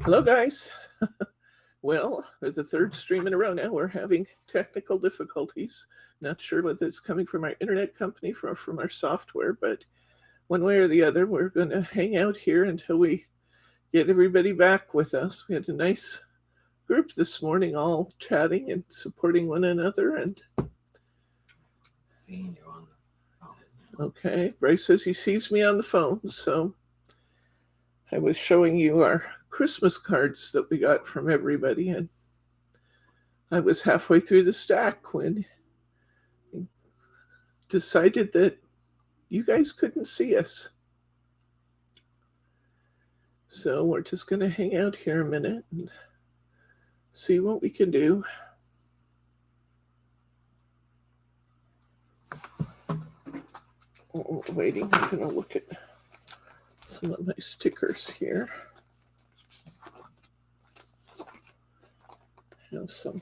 Hello, guys. Well, there's the third stream in a row now. We're having technical difficulties. Not sure whether it's coming from our internet company or from our software, but one way or the other, we're going to hang out here until we get everybody back with us. We had a nice group this morning, all chatting and supporting one another. And seeing you on the phone. Okay, Bryce says he sees me on the phone, so I was showing you our Christmas cards that we got from everybody, and I was halfway through the stack when I decided that you guys couldn't see us. So we're just going to hang out here a minute and see what we can do. Waiting, I'm going to look at some of my stickers here. I have some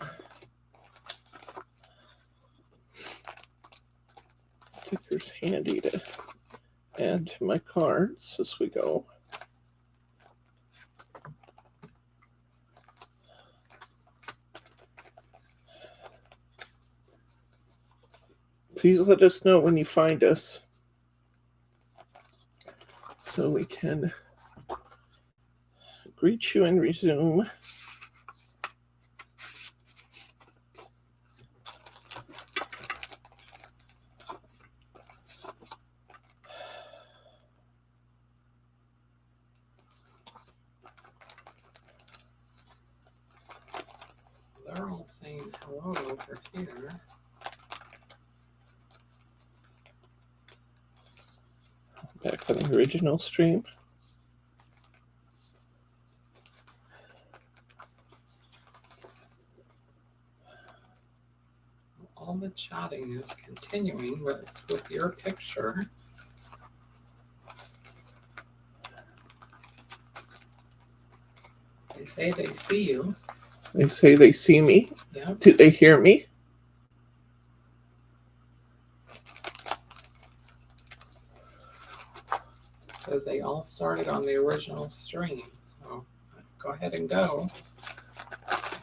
stickers handy to add to my cards as we go. Please let us know when you find us so we can greet you and resume. They're all saying hello over here. Back on the original stream. All the chatting is continuing, but it's with your picture. They say they see you. They say they see me. Yep. Do they hear me? Because they all started on the original stream. So go ahead and go.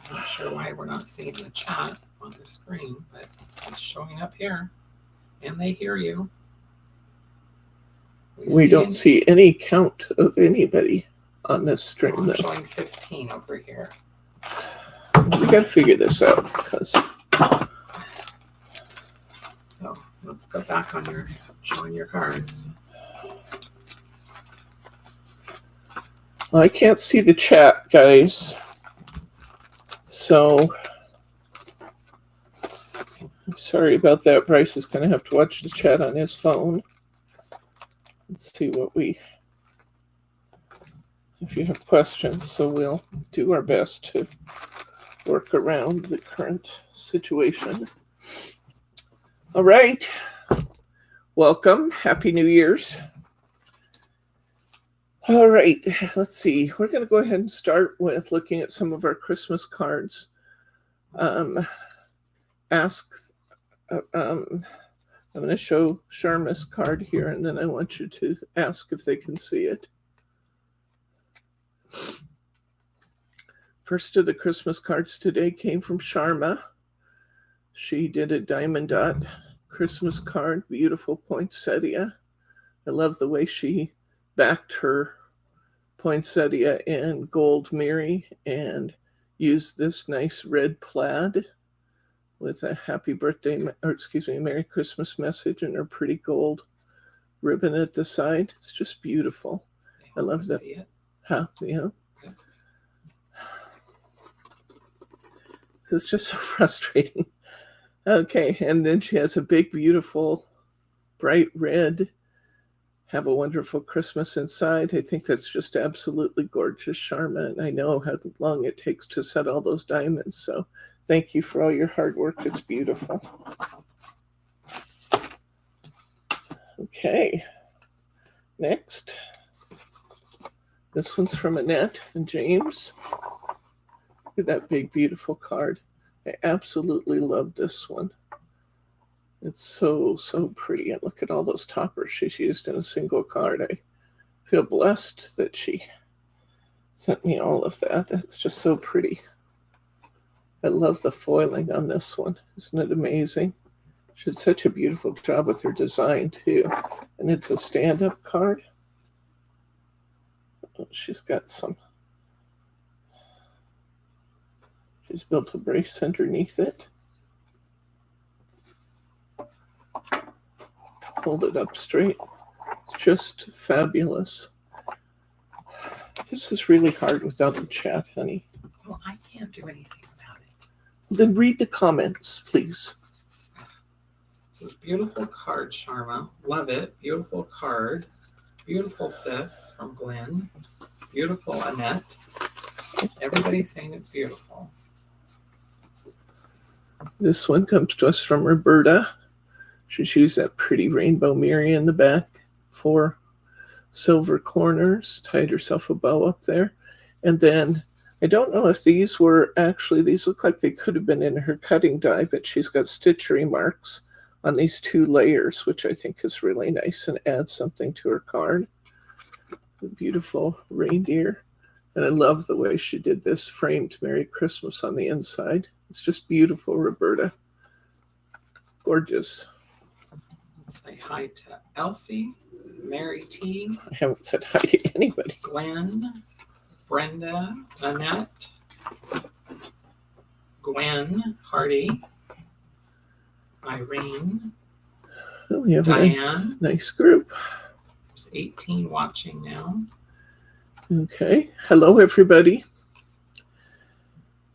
I'm not sure why we're not seeing the chat on the screen, but it's showing up here. And they hear you. We don't see any count of anybody on this stream. I'm showing 15 over here. We got to figure this out because. So let's go back on your showing your cards. Well, I can't see the chat, guys. So I'm sorry about that. Bryce is going to have to watch the chat on his phone. Let's see what if you have questions. So we'll do our best to work around the current situation. All right. Welcome. Happy New Year's. All right. Let's see. We're going to go ahead and start with looking at some of our Christmas cards. I'm going to show Sharma's card here, and then I want you to ask if they can see it. First of the Christmas cards today came from Sharma. She did a diamond dot Christmas card, beautiful poinsettia. I love the way she backed her poinsettia in gold Mary and used this nice red plaid with a happy birthday, Merry Christmas message and her pretty gold ribbon at the side. It's just beautiful. I love that. See it? Huh? Yeah. Okay. It's just so frustrating. Okay, and then she has a big, beautiful, bright red. Have a wonderful Christmas inside. I think that's just absolutely gorgeous, Sharma. And I know how long it takes to set all those diamonds. So thank you for all your hard work. It's beautiful. Okay. Next. This one's from Annette and James. Look at that big, beautiful card. I absolutely love this one. It's so, so pretty. And look at all those toppers she's used in a single card. I feel blessed that she sent me all of that. That's just so pretty. I love the foiling on this one. Isn't it amazing? She did such a beautiful job with her design too. And it's a stand-up card. Oh, she's got some. She's built a brace underneath it. Hold it up straight. It's just fabulous. This is really hard without the chat, honey. Well, I can't do anything about it. Then read the comments, please. This is beautiful card, Sharma. Love it. Beautiful card. Beautiful sis from Glenn. Beautiful Annette. Everybody's saying it's beautiful. This one comes to us from Roberta. She's used that pretty rainbow mirror in the back. 4 silver corners. Tied herself a bow up there. And then, I don't know if these were actually, these look like they could have been in her cutting die, but she's got stitchery marks on these 2 layers, which I think is really nice and adds something to her card. The beautiful reindeer. And I love the way she did this framed Merry Christmas on the inside. It's just beautiful, Roberta. Gorgeous. Let's say hi to Elsie, Mary T. I haven't said hi to anybody. Glenn, Brenda, Annette, Gwen, Hardy, Irene, Oh, we have Diane. a nice group. There's 18 watching now. Okay. Hello, everybody.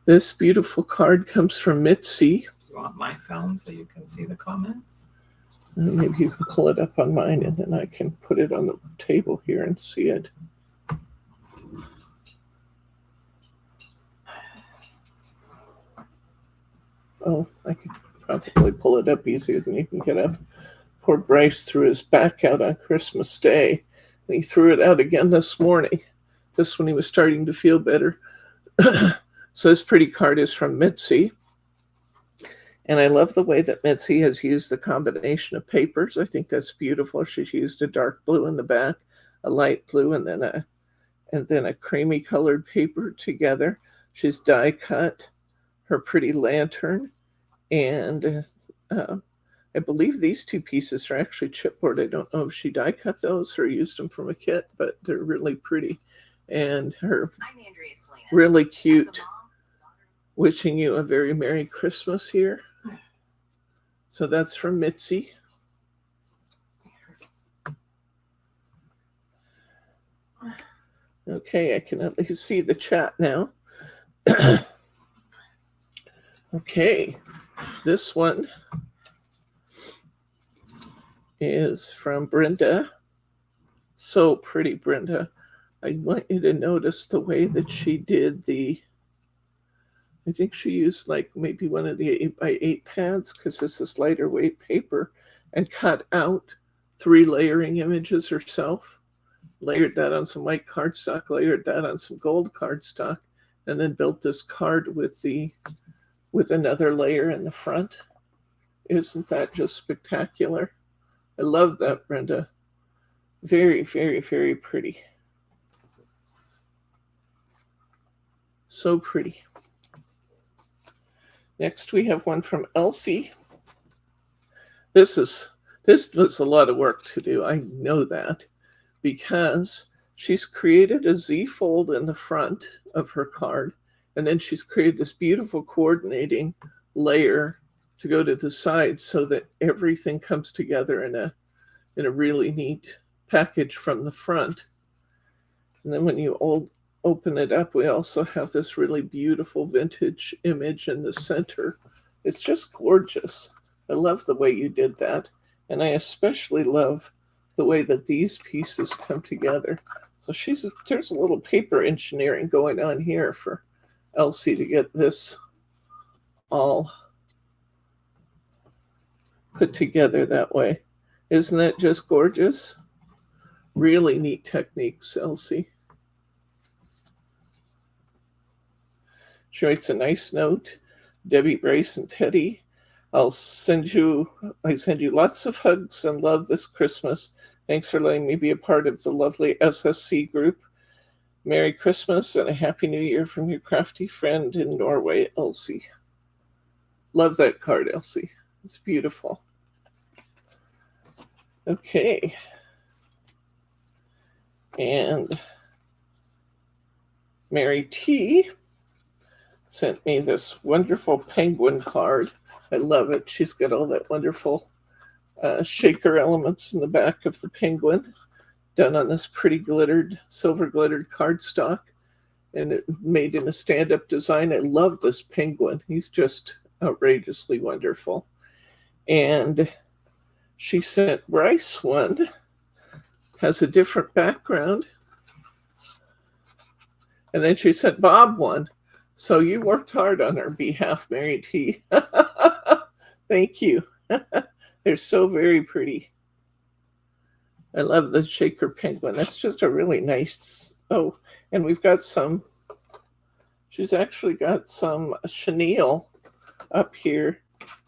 This beautiful card comes from Mitzi. You want my phone so you can see the comments? Maybe you can pull it up on mine and then I can put it on the table here and see it. Oh, I could probably pull it up easier than you can get up. Poor Bryce threw his back out on Christmas Day, and he threw it out again this morning, just when he was starting to feel better. So this pretty card is from Mitzi. And I love the way that Mitzi has used the combination of papers. I think that's beautiful. She's used a dark blue in the back, a light blue, and then a creamy colored paper together. She's die cut her pretty lantern, and I believe these 2 pieces are actually chipboard. I don't know if she die cut those or used them from a kit, but they're really pretty. And her really cute wishing you a very Merry Christmas here. So that's from Mitzi. Okay, I can at least see the chat now. Okay, this one is from Brenda. So pretty, Brenda. I want you to notice the way that she did I think she used like maybe one of the 8x8 pads, because this is lighter weight paper, and cut out 3 layering images herself. Layered that on some white cardstock, layered that on some gold cardstock, and then built this card with another layer in the front. Isn't that just spectacular? I love that, Brenda. Very, very, very pretty. So pretty. Next, we have one from Elsie. This was a lot of work to do. I know that, because she's created a Z fold in the front of her card, and then she's created this beautiful coordinating layer to go to the side so that everything comes together in a really neat package from the front. And then when you open it up, we also have this really beautiful vintage image in the center. It's just gorgeous. I love the way you did that. And I especially love the way that these pieces come together. So there's a little paper engineering going on here for Elsie to get this all put together that way. Isn't that just gorgeous? Really neat techniques, Elsie. She writes a nice note. Debbie, Brace, and Teddy, I send you lots of hugs and love this Christmas. Thanks for letting me be a part of the lovely SSC group. Merry Christmas and a Happy New Year from your crafty friend in Norway, Elsie. Love that card, Elsie. It's beautiful. Okay. And Mary T sent me this wonderful penguin card. I love it. She's got all that wonderful shaker elements in the back of the penguin done on this pretty glittered, silver glittered cardstock. And it made in a stand-up design. I love this penguin. He's just outrageously wonderful. And she sent Bryce one. Has a different background. And then she sent Bob one. So you worked hard on our behalf, Mary T. Thank you. They're so very pretty. I love the shaker penguin. That's just a really nice. Oh, and we've got some. She's actually got some chenille up here.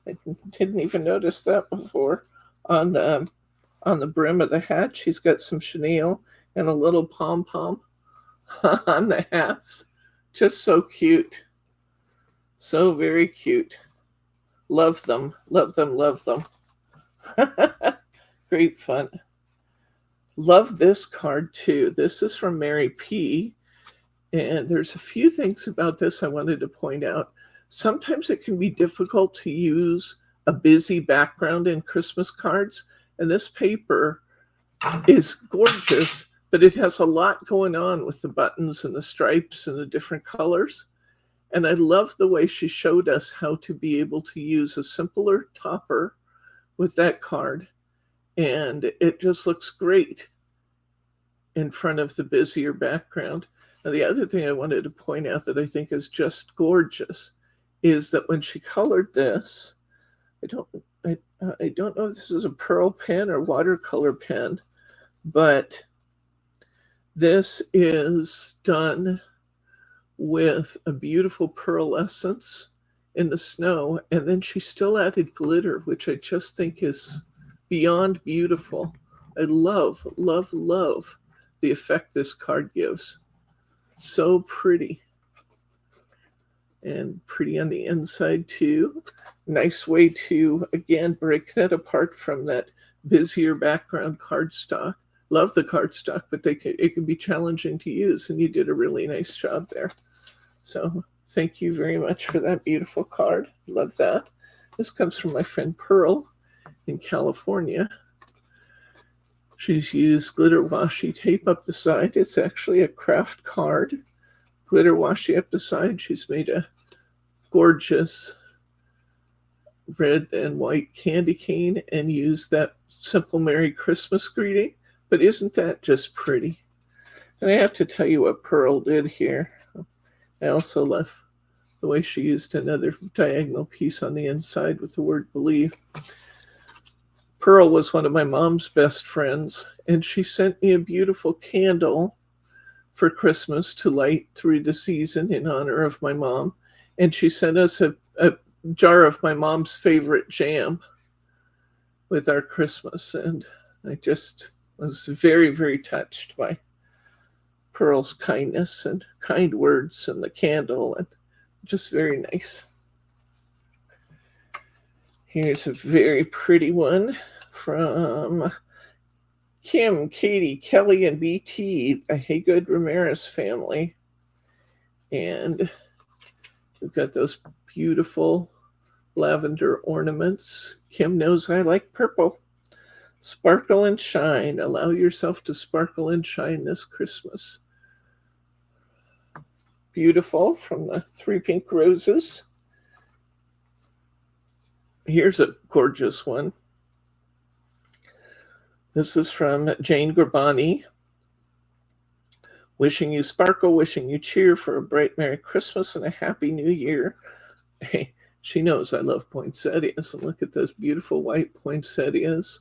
I didn't even notice that before. On the brim of the hat, she's got some chenille and a little pom-pom on the hats. Just so cute. So very cute. Love them. Love them. Love them. Great fun. Love this card too. This is from Mary P. And there's a few things about this I wanted to point out. Sometimes it can be difficult to use a busy background in Christmas cards. And this paper is gorgeous, but it has a lot going on with the buttons and the stripes and the different colors. And I love the way she showed us how to be able to use a simpler topper with that card. And it just looks great in front of the busier background. Now, the other thing I wanted to point out that I think is just gorgeous is that when she colored this, I don't know if this is a pearl pen or watercolor pen, but this is done with a beautiful pearlescence in the snow, and then she still added glitter, which I just think is beyond beautiful. I love, love, love the effect this card gives. So pretty. And pretty on the inside too. Nice way to, again, break that apart from that busier background cardstock. Love the cardstock, but it can be challenging to use, and you did a really nice job there. So thank you very much for that beautiful card. Love that. This comes from my friend Pearl in California. She's used glitter washi tape up the side. It's actually a craft card. Glitter washi up the side. She's made a gorgeous red and white candy cane and used that simple Merry Christmas greeting. But isn't that just pretty? And I have to tell you what Pearl did here. I also love the way she used another diagonal piece on the inside with the word believe. Pearl was one of my mom's best friends, and she sent me a beautiful candle for Christmas to light through the season in honor of my mom. And she sent us a jar of my mom's favorite jam with our Christmas. And I just was very, very touched by Pearl's kindness and kind words and the candle, and just very nice. Here's a very pretty one from Kim, Katie, Kelly, and BT, the Haygood Ramirez family. And we've got those beautiful lavender ornaments. Kim knows I like purple. Sparkle and shine. Allow yourself to sparkle and shine this Christmas. Beautiful from the Three Pink Roses. Here's a gorgeous one. This is from Jane Gurbani. Wishing you sparkle, wishing you cheer for a bright Merry Christmas and a Happy New Year. Hey, she knows I love poinsettias. And look at those beautiful white poinsettias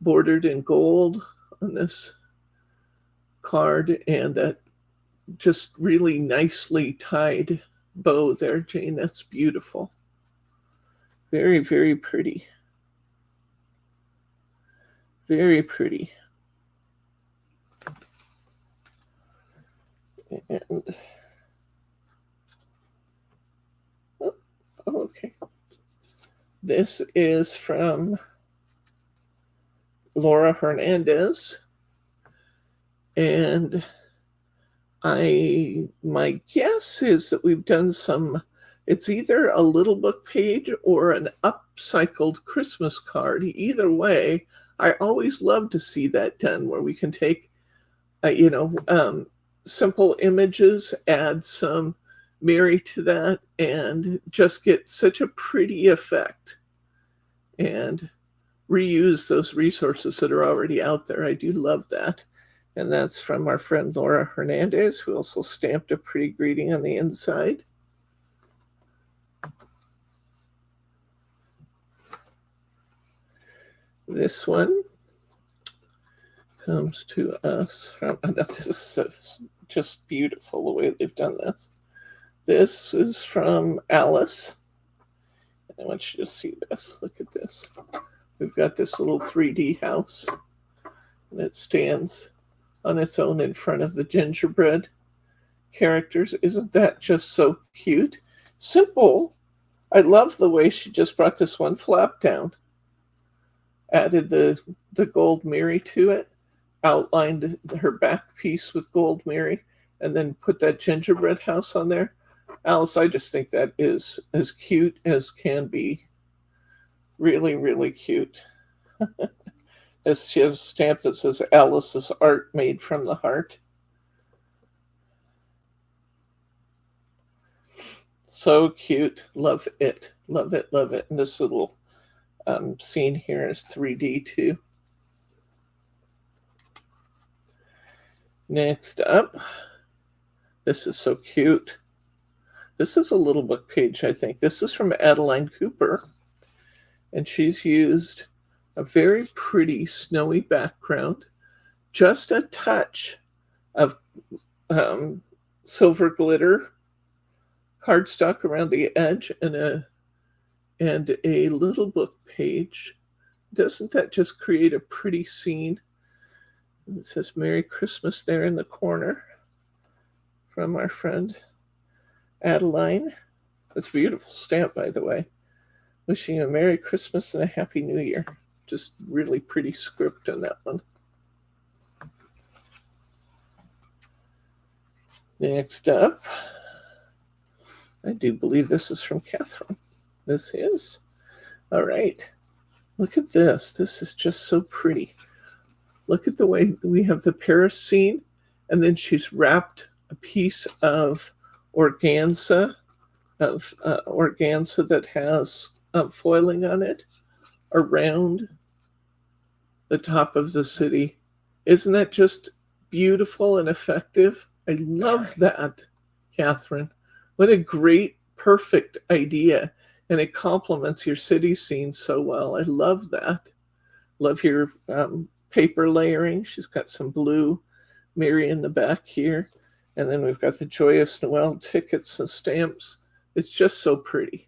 bordered in gold on this card, and that just really nicely tied bow there, Jane. That's beautiful. Very, very pretty. Very pretty. And oh, okay. This is from Laura Hernandez. And my guess is that we've done some, it's either a little book page or an upcycled Christmas card. Either way, I always love to see that done where we can take, simple images, add some Mary to that, and just get such a pretty effect and reuse those resources that are already out there. I do love that. And that's from our friend Laura Hernandez, who also stamped a pretty greeting on the inside. This one comes to us from, this is just beautiful the way they've done this. This is from Alice. I want you to see this. Look at this. We've got this little 3D house, and it stands on its own in front of the gingerbread characters. Isn't that just so cute? Simple. I love the way she just brought this one flap down, added the gold Mary to it, outlined her back piece with gold Mary, and then put that gingerbread house on there. Alice, I just think that is as cute as can be. Really, really cute. As she has a stamp that says Alice's art made from the heart. So cute. Love it. Love it. Love it. And this little scene here is 3D too. Next up, this is so cute. This is a little book page, I think. This is from Adeline Cooper. And she's used a very pretty snowy background, just a touch of silver glitter cardstock around the edge, and a little book page. Doesn't that just create a pretty scene? And it says Merry Christmas there in the corner from our friend Adeline. That's a beautiful stamp, by the way. Wishing you a Merry Christmas and a Happy New Year. Just really pretty script on that one. Next up, I do believe this is from Catherine. This is. All right. Look at this. This is just so pretty. Look at the way we have the Paris scene, and then she's wrapped a piece of organza, that has foiling on it around the top of the city. Isn't that just beautiful and effective? I love that, Catherine. What a great, perfect idea. And it complements your city scene so well. I love that. Love your paper layering. She's got some blue Mary in the back here. And then we've got the Joyous Noel tickets and stamps. It's just so pretty.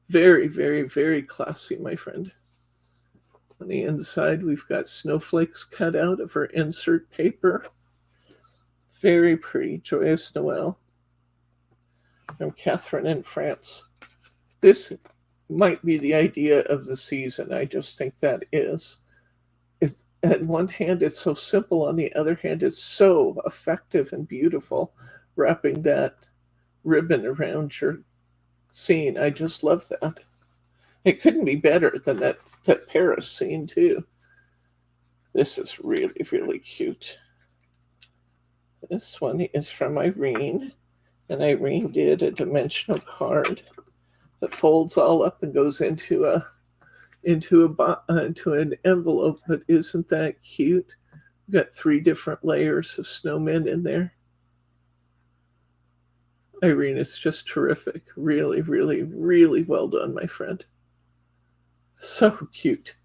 Very, very, very classy, my friend. On the inside, we've got snowflakes cut out of her insert paper. Very pretty. Joyous Noel. From Catherine in France. This might be the idea of the season. I just think that is. It's, on one hand, it's so simple. On the other hand, it's so effective and beautiful, wrapping that ribbon around your scene. I just love that. It couldn't be better than that Paris scene, too. This is really, really cute. This one is from Irene, and Irene did a dimensional card that folds all up and goes into an envelope. But isn't that cute? We've got 3 different layers of snowmen in there. Irene is just terrific. Really, really, really well done, my friend. So cute.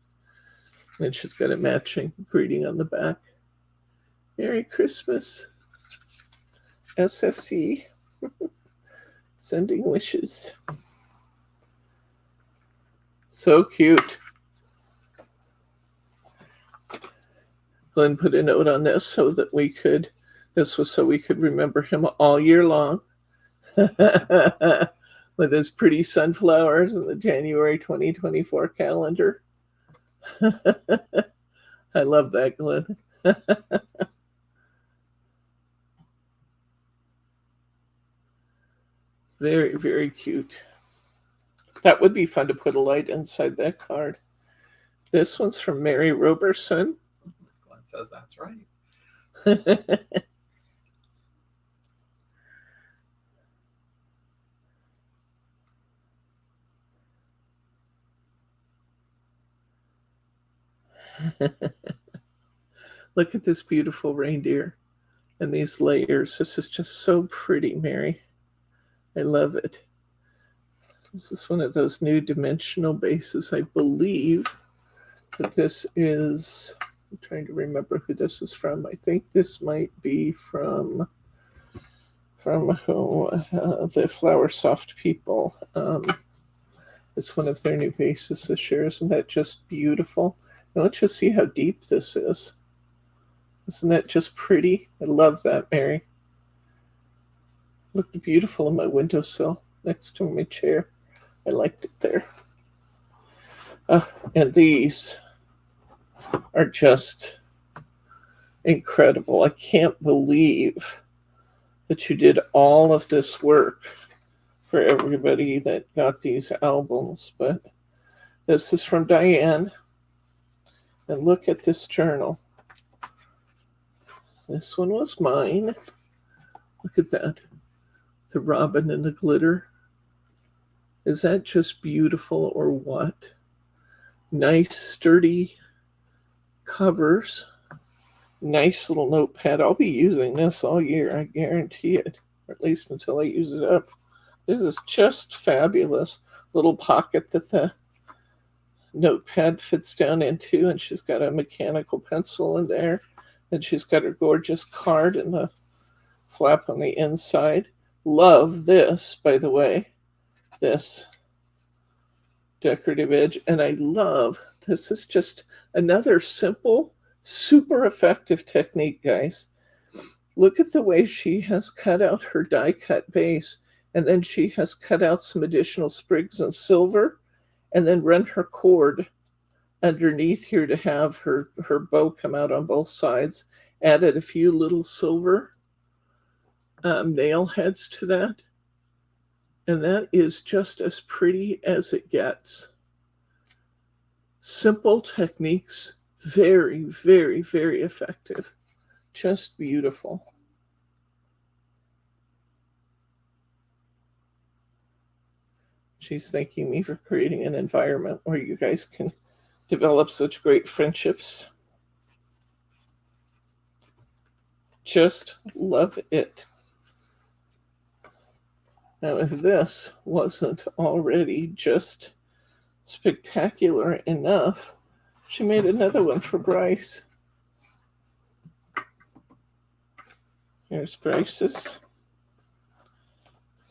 And she's got a matching greeting on the back. Merry Christmas. SSC. Sending wishes. So cute. Glenn put a note on this so that we could This was so we could remember him all year long. With his pretty sunflowers in the January 2024 calendar. I love that, Glenn. Very, very cute. That would be fun to put a light inside that card. This one's from Mary Roberson. Glenn says that's right. Look at this beautiful reindeer and these layers. This is just so pretty, Mary. I love it. This is one of those new dimensional bases. I believe that this is, I'm trying to remember who this is from. I think this might be from the Flower Soft people. It's one of their new bases this year. Isn't that just beautiful? Now let's just see how deep this is. Isn't that just pretty? I love that, Mary. Looked beautiful on my windowsill next to my chair. I liked it there. And these are just incredible. I can't believe that you did all of this work for everybody that got these albums. But this is from Diane. And look at this journal. This one was mine. Look at that. The robin and the glitter. Is that just beautiful or what? Nice, sturdy covers. Nice little notepad. I'll be using this all year, I guarantee it. Or at least until I use it up. This is just fabulous. Little pocket that the notepad fits down into, and she's got a mechanical pencil in there. And she's got her gorgeous card and the flap on the inside. Love this, by the way. This decorative edge. And I love, this is just another simple, super effective technique, guys. Look at the way she has cut out her die cut base. And then she has cut out some additional sprigs and silver. And then run her cord underneath here to have her bow come out on both sides. Added a few little silver nail heads to that. And that is just as pretty as it gets. Simple techniques, very, very, very effective. Just beautiful. She's thanking me for creating an environment where you guys can develop such great friendships. Just love it. Now, if this wasn't already just spectacular enough, she made another one for Bryce. Here's Bryce's.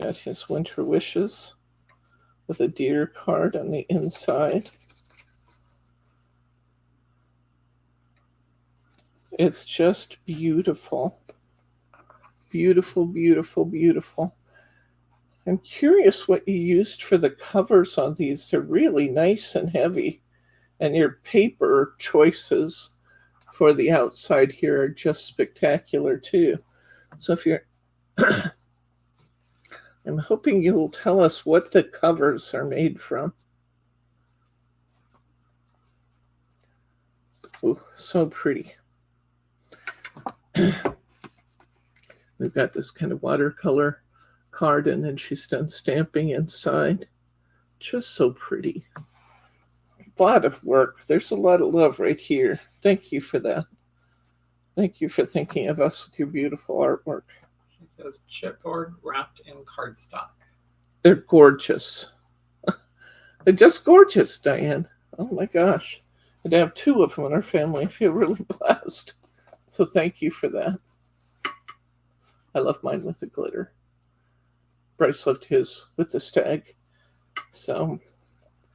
Got his winter wishes with a deer card on the inside. It's just beautiful. Beautiful, beautiful, beautiful. I'm curious what you used for the covers on these. They're really nice and heavy. And your paper choices for the outside here are just spectacular too. So if you're, I'm hoping you will tell us what the covers are made from. Ooh, so pretty. We've got this kind of watercolor card, and then she's done stamping inside. Just so pretty. A lot of work. There's a lot of love right here. Thank you for that. Thank you for thinking of us with your beautiful artwork. She says chipboard wrapped in cardstock. They're gorgeous. They're just gorgeous, Diane. Oh my gosh. And to have two of them in our family, I feel really blessed. So thank you for that. I love mine with the glitter. Bryce loved his with the stag. So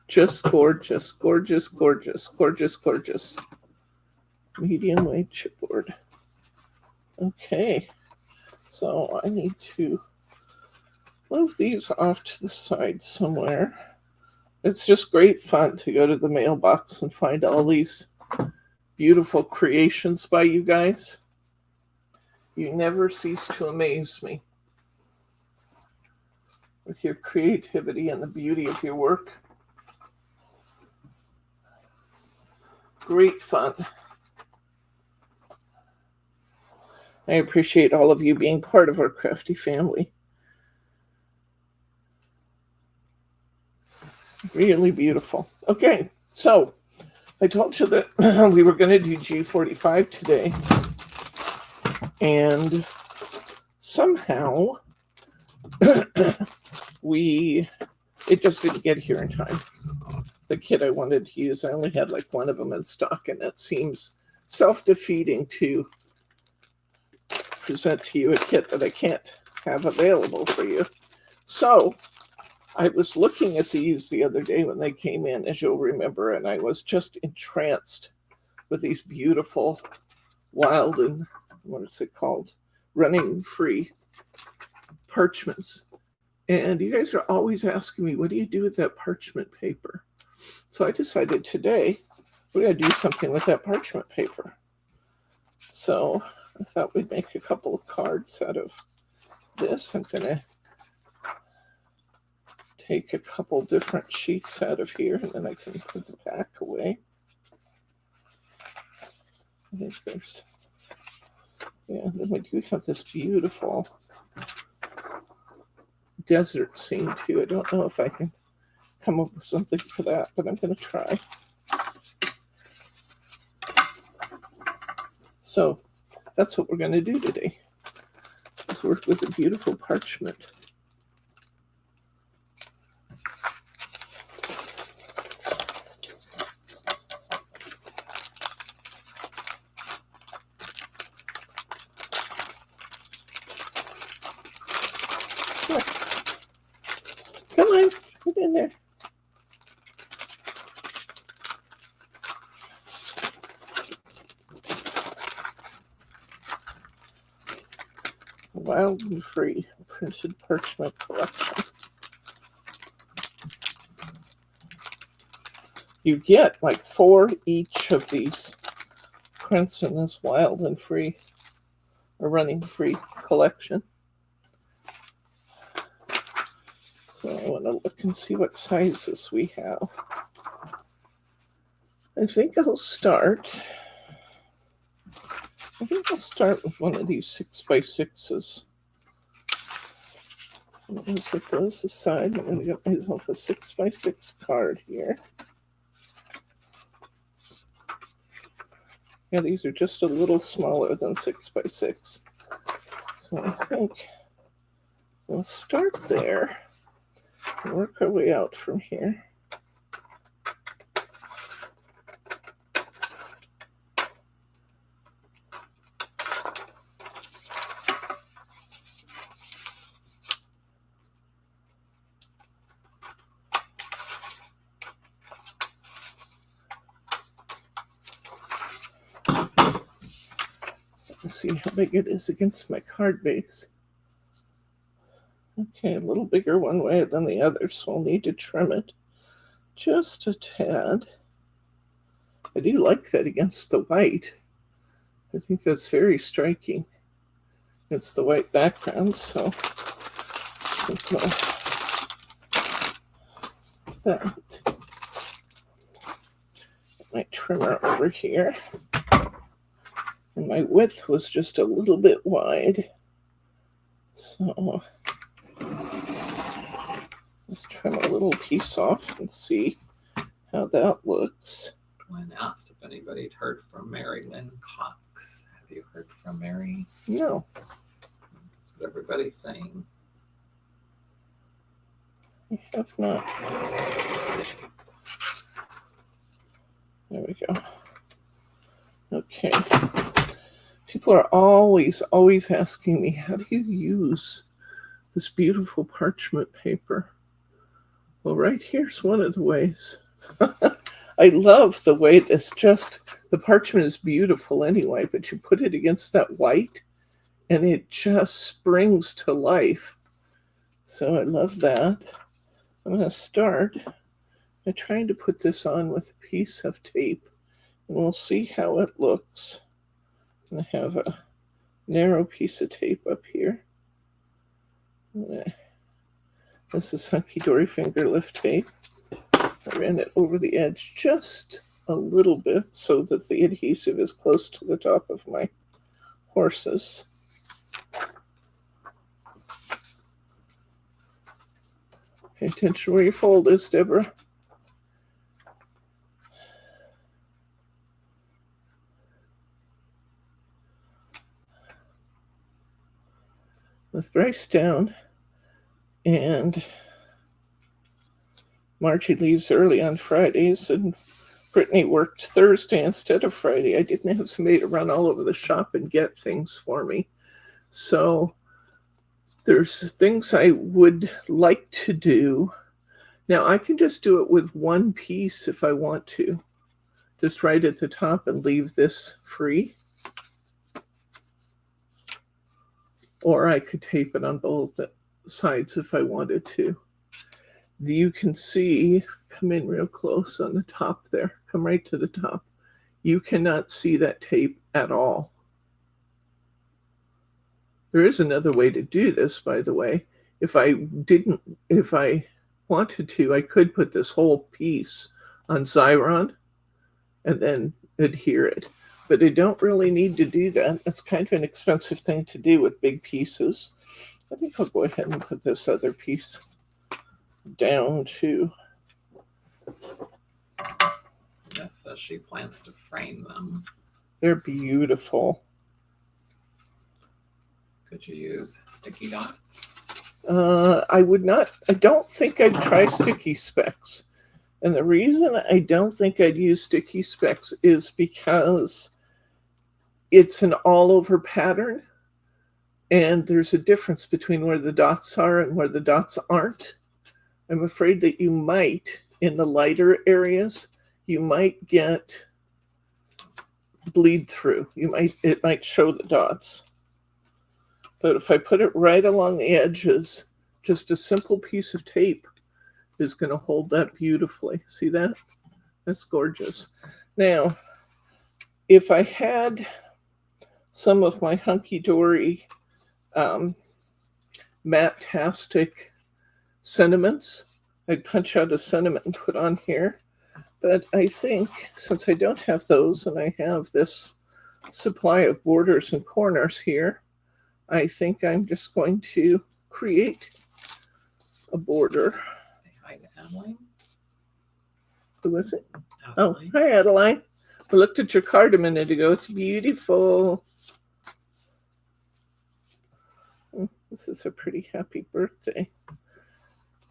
just gorgeous, gorgeous, gorgeous, gorgeous, gorgeous. Medium weight chipboard. Okay. So I need to move these off to the side somewhere. It's just great fun to go to the mailbox and find all these beautiful creations by you guys. You never cease to amaze me with your creativity and the beauty of your work. Great fun. I appreciate all of you being part of our crafty family. Really beautiful. Okay, so I told you that we were going to do G45 today, and somehow it just didn't get here in time. The kit I wanted to use, I only had like one of them in stock, and it seems self-defeating to present to you a kit that I can't have available for you. So I was looking at these the other day when they came in, as you'll remember, and I was just entranced with these beautiful wild and, what is it called? Running Free Parchments. And you guys are always asking me, what do you do with that parchment paper? So I decided today we're going to do something with that parchment paper. So I thought we'd make a couple of cards out of this. I'm going to take a couple different sheets out of here, and then I can put the back away. I think there's, yeah, then we do have this beautiful desert scene too. I don't know if I can come up with something for that, but I'm going to try. So that's what we're going to do today. Let's work with a beautiful parchment. Come on, put it in there. Wild and Free Printed Parchment Collection. You get like 4 each of these prints in this Wild and Free or Running Free collection. So I want to look and see what sizes we have. I think I'll start with one of these 6x6s. I'm going to set those aside. I'm going to get myself a 6x6 card here. Yeah, these are just a little smaller than 6x6. So I think we'll start there and work our way out from here. Let's see how big it is against my card base. Okay, a little bigger one way than the other, so I'll need to trim it just a tad. I do like that against the white. I think that's very striking. It's the white background, so that. My trimmer over here. And my width was just a little bit wide. So let's trim a little piece off and see how that looks. Glenn asked if anybody had heard from Mary Lynn Cox. Have you heard from Mary? No. That's what everybody's saying. I have not. There we go. Okay. People are always asking me, how do you use this beautiful parchment paper? Well, right here's one of the ways. I love the way the parchment is beautiful anyway, but you put it against that white, and it just springs to life. So I love that. I'm going to start by trying to put this on with a piece of tape, and we'll see how it looks. I have a narrow piece of tape up here. This is Hunkydory finger lift tape. I ran it over the edge just a little bit so that the adhesive is close to the top of my horses. Pay attention where your fold is, Deborah. With Bryce down, and Margie leaves early on Fridays, and Brittany worked Thursday instead of Friday. I didn't have somebody to run all over the shop and get things for me. So there's things I would like to do. Now I can just do it with one piece if I want to. Just right at the top and leave this free. Or I could tape it on both sides if I wanted to. You can see, come in real close on the top there. Come right to the top. You cannot see that tape at all. There is another way to do this, by the way. If I wanted to, I could put this whole piece on Xyron and then adhere it. But I don't really need to do that. It's kind of an expensive thing to do with big pieces. I think I'll go ahead and put this other piece down too. Yes, so she plans to frame them. They're beautiful. Could you use sticky dots? I would not. I don't think I'd try sticky specs. And the reason I don't think I'd use sticky specs is because it's an all-over pattern, and there's a difference between where the dots are and where the dots aren't. I'm afraid that you might, in the lighter areas, you might get bleed through. It might show the dots. But if I put it right along the edges, just a simple piece of tape is going to hold that beautifully. See that? That's gorgeous. Now, if I had some of my Hunkydory matte-tastic sentiments, I'd punch out a sentiment and put on here. But I think, since I don't have those and I have this supply of borders and corners here, I think I'm just going to create a border. Say hi to Adeline. Who is it? Adeline. Oh, hi, Adeline. I looked at your card a minute ago. It's beautiful. This is a pretty happy birthday.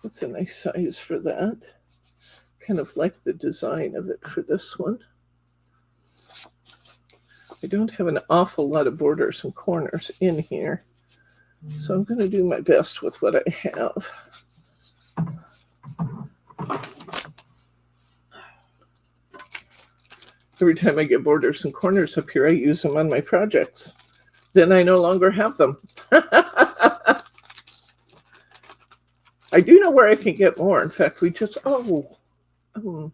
That's a nice size for that. Kind of like the design of it for this one. I don't have an awful lot of borders and corners in here, so I'm going to do my best with what I have. Every time I get borders and corners up here, I use them on my projects. Then I no longer have them. I do know where I can get more. In fact, we just, you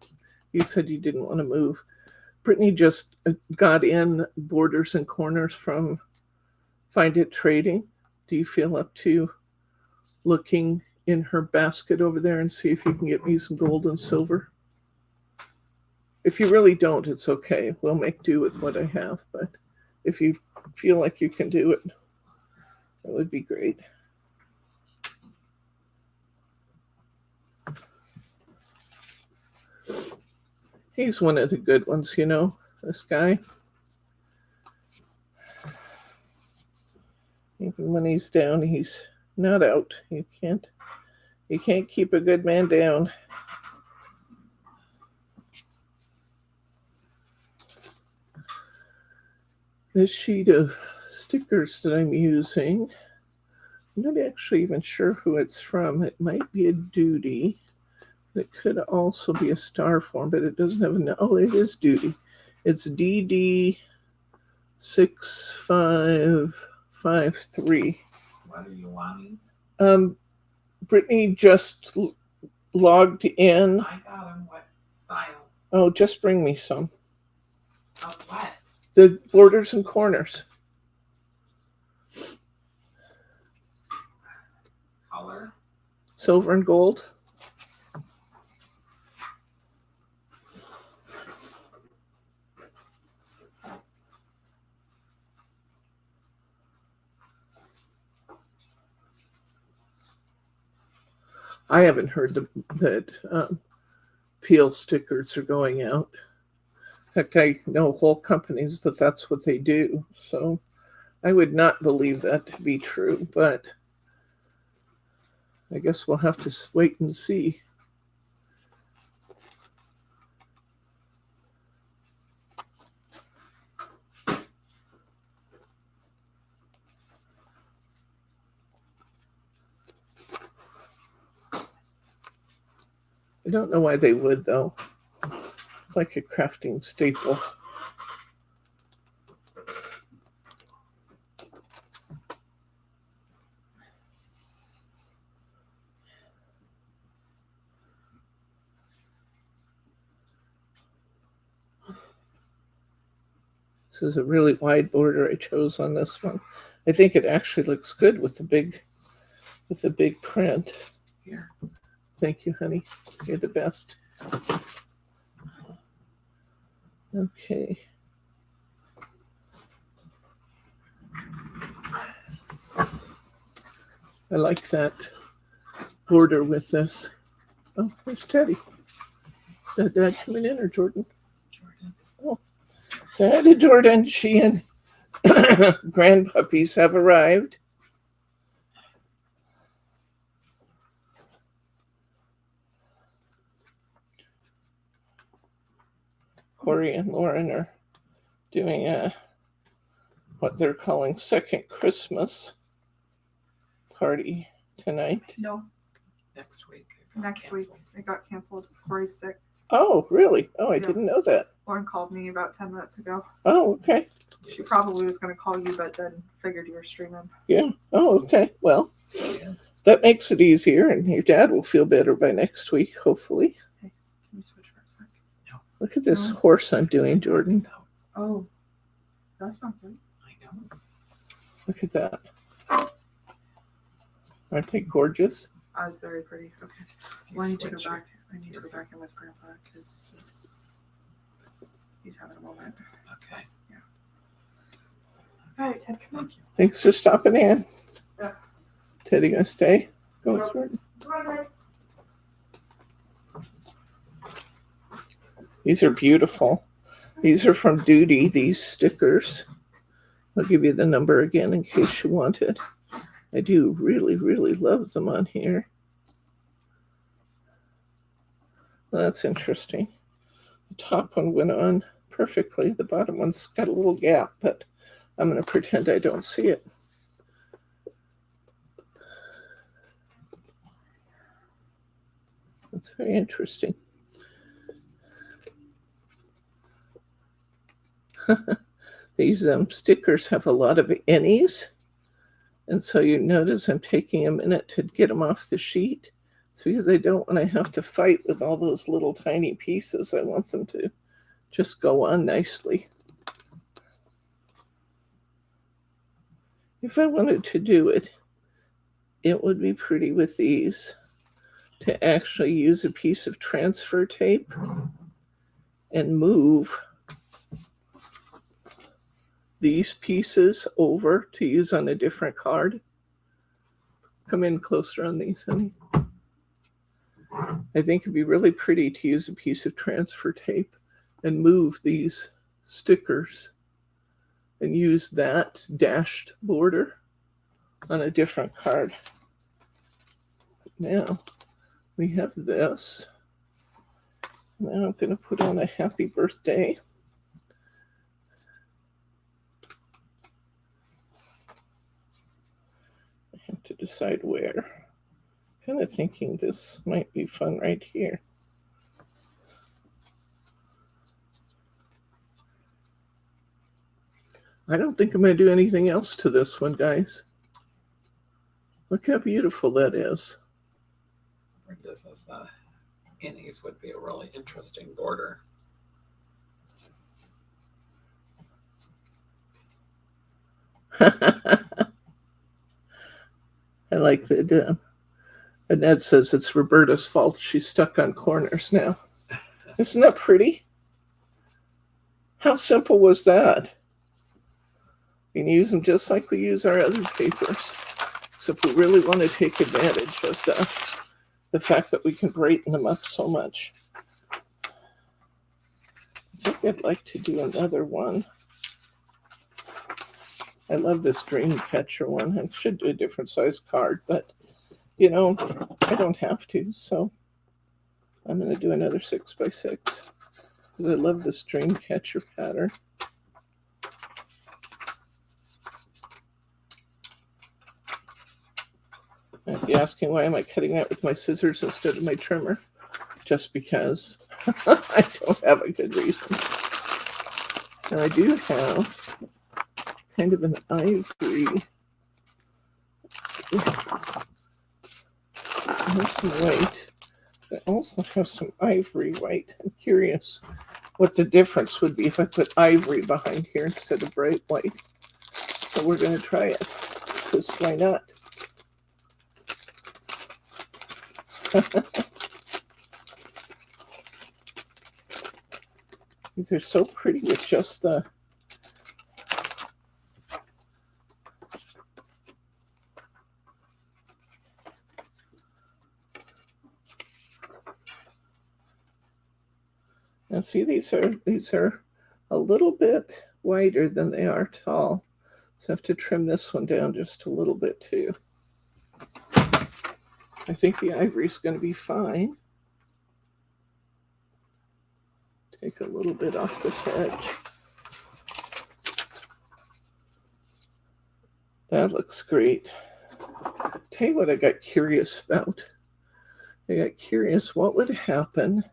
said you didn't want to move. Brittany just got in borders and corners from Find It Trading. Do you feel up to looking in her basket over there and see if you can get me some gold and silver? If you really don't, it's okay. We'll make do with what I have. But if you feel like you can do it, that would be great. He's one of the good ones, you know, this guy. Even when he's down, he's not out. You can't keep a good man down. This sheet of stickers that I'm using, I'm not actually even sure who it's from. It might be a duty. It could also be a star form, but it doesn't have a, oh, it is duty. It's DD 655 653. What are you wanting? Brittany just logged in. I got them. What style? Oh, just bring me some. Of what? The borders and corners. Color? Silver and gold. I haven't heard that peel stickers are going out. In fact, I know whole companies that's what they do. So I would not believe that to be true, but I guess we'll have to wait and see. I don't know why they would, though. It's like a crafting staple. This is a really wide border I chose on this one. I think it actually looks good with the big print. Here. Thank you, honey. You're the best. Okay. I like that border with this. Oh, there's Teddy. Is that Dad coming in or Jordan? Jordan. Oh, Dad, Jordan, she and grandpuppies have arrived. Corey and Lauren are doing what they're calling second Christmas party tonight. No, Next week. next week. It got canceled. Corey's sick. Oh, really? Oh, I Yeah. didn't know that. Lauren called me about 10 minutes ago. Oh, okay. She probably was going to call you, but then figured you were streaming. Yeah. Oh, okay. Well, Yes. that makes it easier, and your dad will feel better by next week, hopefully. Can you switch for a sec? Look at this No. horse I'm doing, Jordan. He's out. Oh, that's not good. I know. Look at that. Aren't they gorgeous? That was very pretty. Okay. You Well, I need to go switch back. I need to go back in with Grandpa because he's having a moment. Okay. All right, Ted, come on. Thank you. Thanks for stopping in. Yeah. Teddy gonna stay? Go, Yep. Jordan. Come on, Ted. These are beautiful. These are from Duty, these stickers. I'll give you the number again in case you want it. I do really, really love them on here. Well, that's interesting. The top one went on perfectly. The bottom one's got a little gap, but I'm going to pretend I don't see it. That's very interesting. These stickers have a lot of innies, and so you notice I'm taking a minute to get them off the sheet. It's because I don't want to have to fight with all those little tiny pieces. I want them to just go on nicely. If I wanted to do it, it would be pretty with these to actually use a piece of transfer tape and move these pieces over to use on a different card. Come in closer on these, honey. I think it'd be really pretty to use a piece of transfer tape and move these stickers and use that dashed border on a different card. Now we have this. Now I'm going to put on a happy birthday. I have to decide where. Kind of thinking this might be fun right here. I don't think I'm going to do anything else to this one, guys. Look how beautiful that is. Brenda says the innies would be a really interesting border. I like that. Annette says it's Roberta's fault. She's stuck on corners now. Isn't that pretty? How simple was that? You can use them just like we use our other papers. Except we really want to take advantage of the fact that we can brighten them up so much. I think I'd like to do another one. I love this dream catcher one. I should do a different size card, but you know, I don't have to, so I'm going to do another 6x6 because I love this dream catcher pattern. I'd be asking why am I cutting that with my scissors instead of my trimmer? Just because I don't have a good reason. And I do have kind of an ivory. I have some white. I also have some ivory white. I'm curious what the difference would be if I put ivory behind here instead of bright white. So we're going to try it, because why not? These are so pretty with just the... Now see, these are a little bit wider than they are tall. So I have to trim this one down just a little bit too. I think the ivory is going to be fine. Take a little bit off this edge. That looks great. Tell you what I got curious about. I got curious what would happen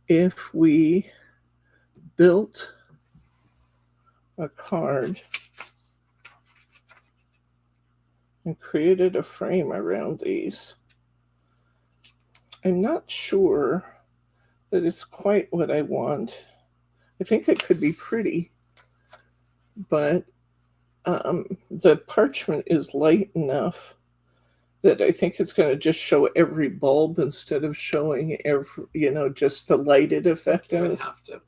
if we built a card and created a frame around these. I'm not sure that it's quite what I want. I think it could be pretty, but the parchment is light enough that I think it's going to just show every bulb instead of showing every, just the lighted effect. You would have to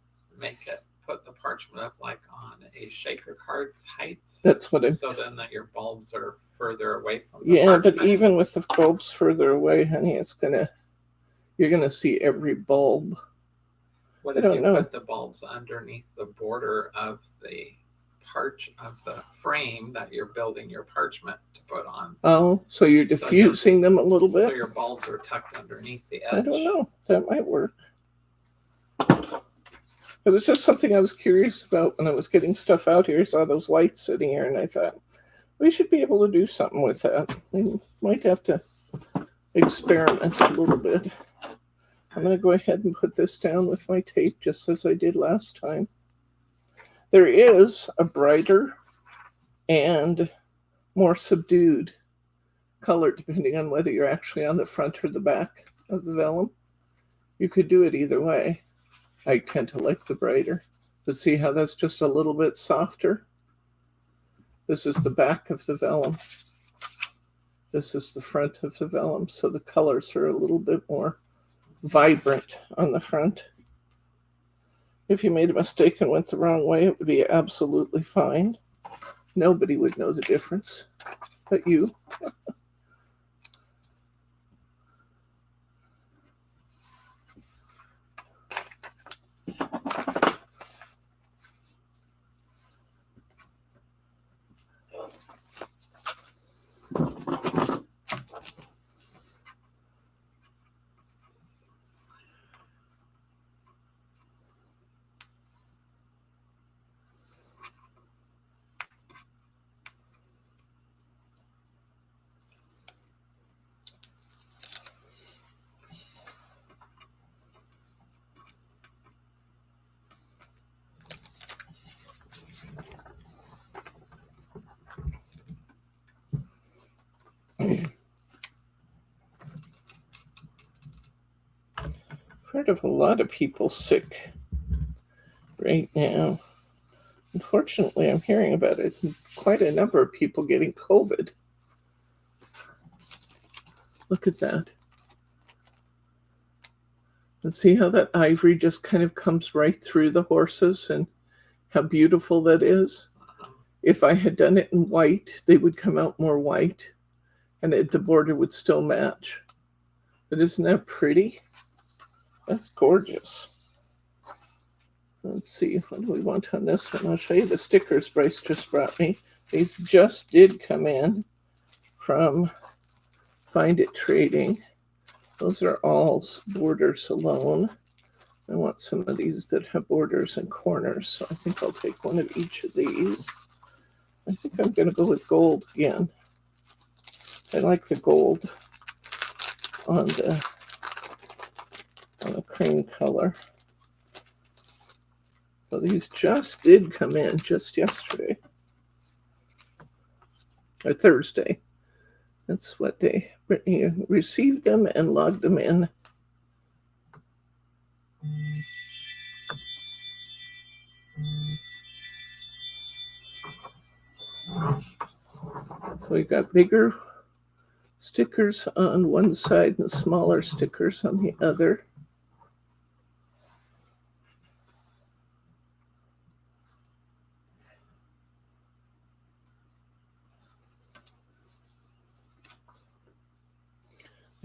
put the parchment up like on a shaker card's height. That's what I'm... So then that your bulbs are further away from the Yeah, parchment. but even with the bulbs further away, honey, you're gonna see every bulb. What if you put the bulbs underneath the border of the frame that you're building your parchment to put on? Oh, so you're diffusing them a little bit? So your bulbs are tucked underneath the edge. I don't know. That might work. It was just something I was curious about when I was getting stuff out here. I saw those lights sitting here, and I thought, we should be able to do something with that. We might have to experiment a little bit. I'm going to go ahead and put this down with my tape just as I did last time. There is a brighter and more subdued color depending on whether you're actually on the front or the back of the vellum. You could do it either way. I tend to like the brighter. But see how that's just a little bit softer? This is the back of the vellum. This is the front of the vellum. So the colors are a little bit more vibrant on the front. If you made a mistake and went the wrong way, it would be absolutely fine. Nobody would know the difference but you. heard of a lot of people sick right now. Unfortunately, I'm hearing about it. Quite a number of people getting COVID. Look at that. And see how that ivory just kind of comes right through the horses and how beautiful that is? If I had done it in white, they would come out more white and the border would still match. But isn't that pretty? That's gorgeous. Let's see, what do we want on this one? I'll show you the stickers Bryce just brought me. These just did come in from Find It Trading. Those are all borders alone. I want some of these that have borders and corners, so I think I'll take one of each of these. I think I'm going to go with gold again. I like the gold on the cream color. So these just did come in just yesterday, or Thursday. That's what day Brittany received them and logged them in. So we got bigger stickers on one side and smaller stickers on the other.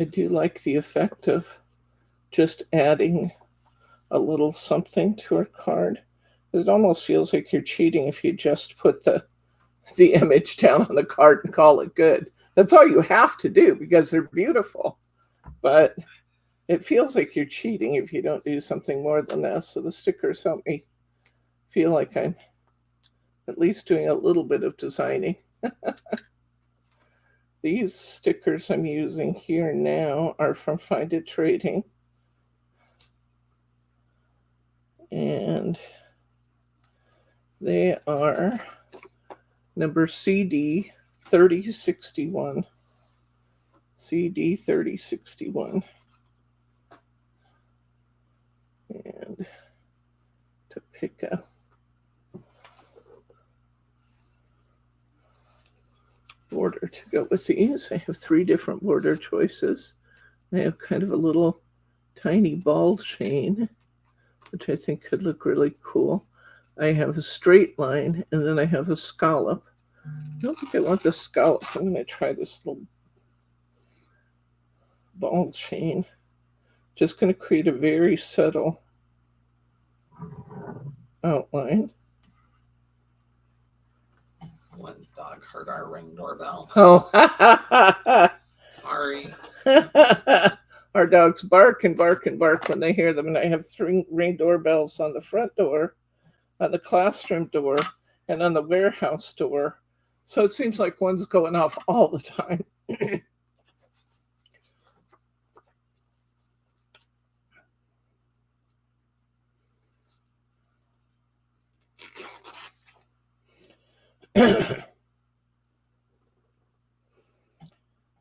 I do like the effect of just adding a little something to a card. It almost feels like you're cheating if you just put the image down on the card and call it good. That's all you have to do because they're beautiful. But it feels like you're cheating if you don't do something more than that. So the stickers help me feel like I'm at least doing a little bit of designing. These stickers I'm using here now are from Find It Trading. And they are number CD 3061. CD 3061. And to pick a border to go with these, I have 3 different border choices. I have kind of a little tiny ball chain, which I think could look really cool. I have a straight line, and then I have a scallop. I don't think I want the scallop. I'm going to try this little ball chain. Just going to create a very subtle outline. Lynn's dog heard our Ring doorbell. Oh, Sorry. Our dogs bark and bark and bark when they hear them, and I have 3 Ring doorbells on the front door, on the classroom door, and on the warehouse door. So it seems like one's going off all the time.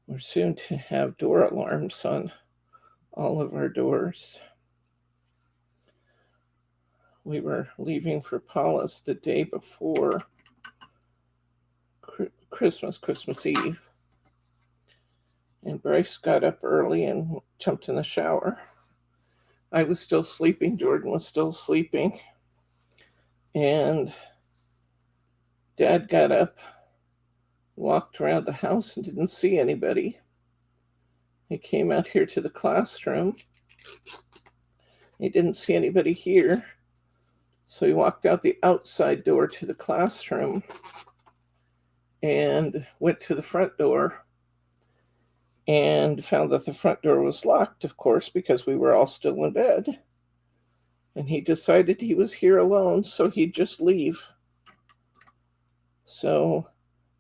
We're soon to have door alarms on all of our doors. We were leaving for Paula's the day before Christmas Eve. And Bryce got up early and jumped in the shower. I was still sleeping. Jordan was still sleeping. And Dad got up, walked around the house and didn't see anybody. He came out here to the classroom. He didn't see anybody here. So he walked out the outside door to the classroom and went to the front door and found that the front door was locked, of course, because we were all still in bed. And he decided he was here alone, so he'd just leave. So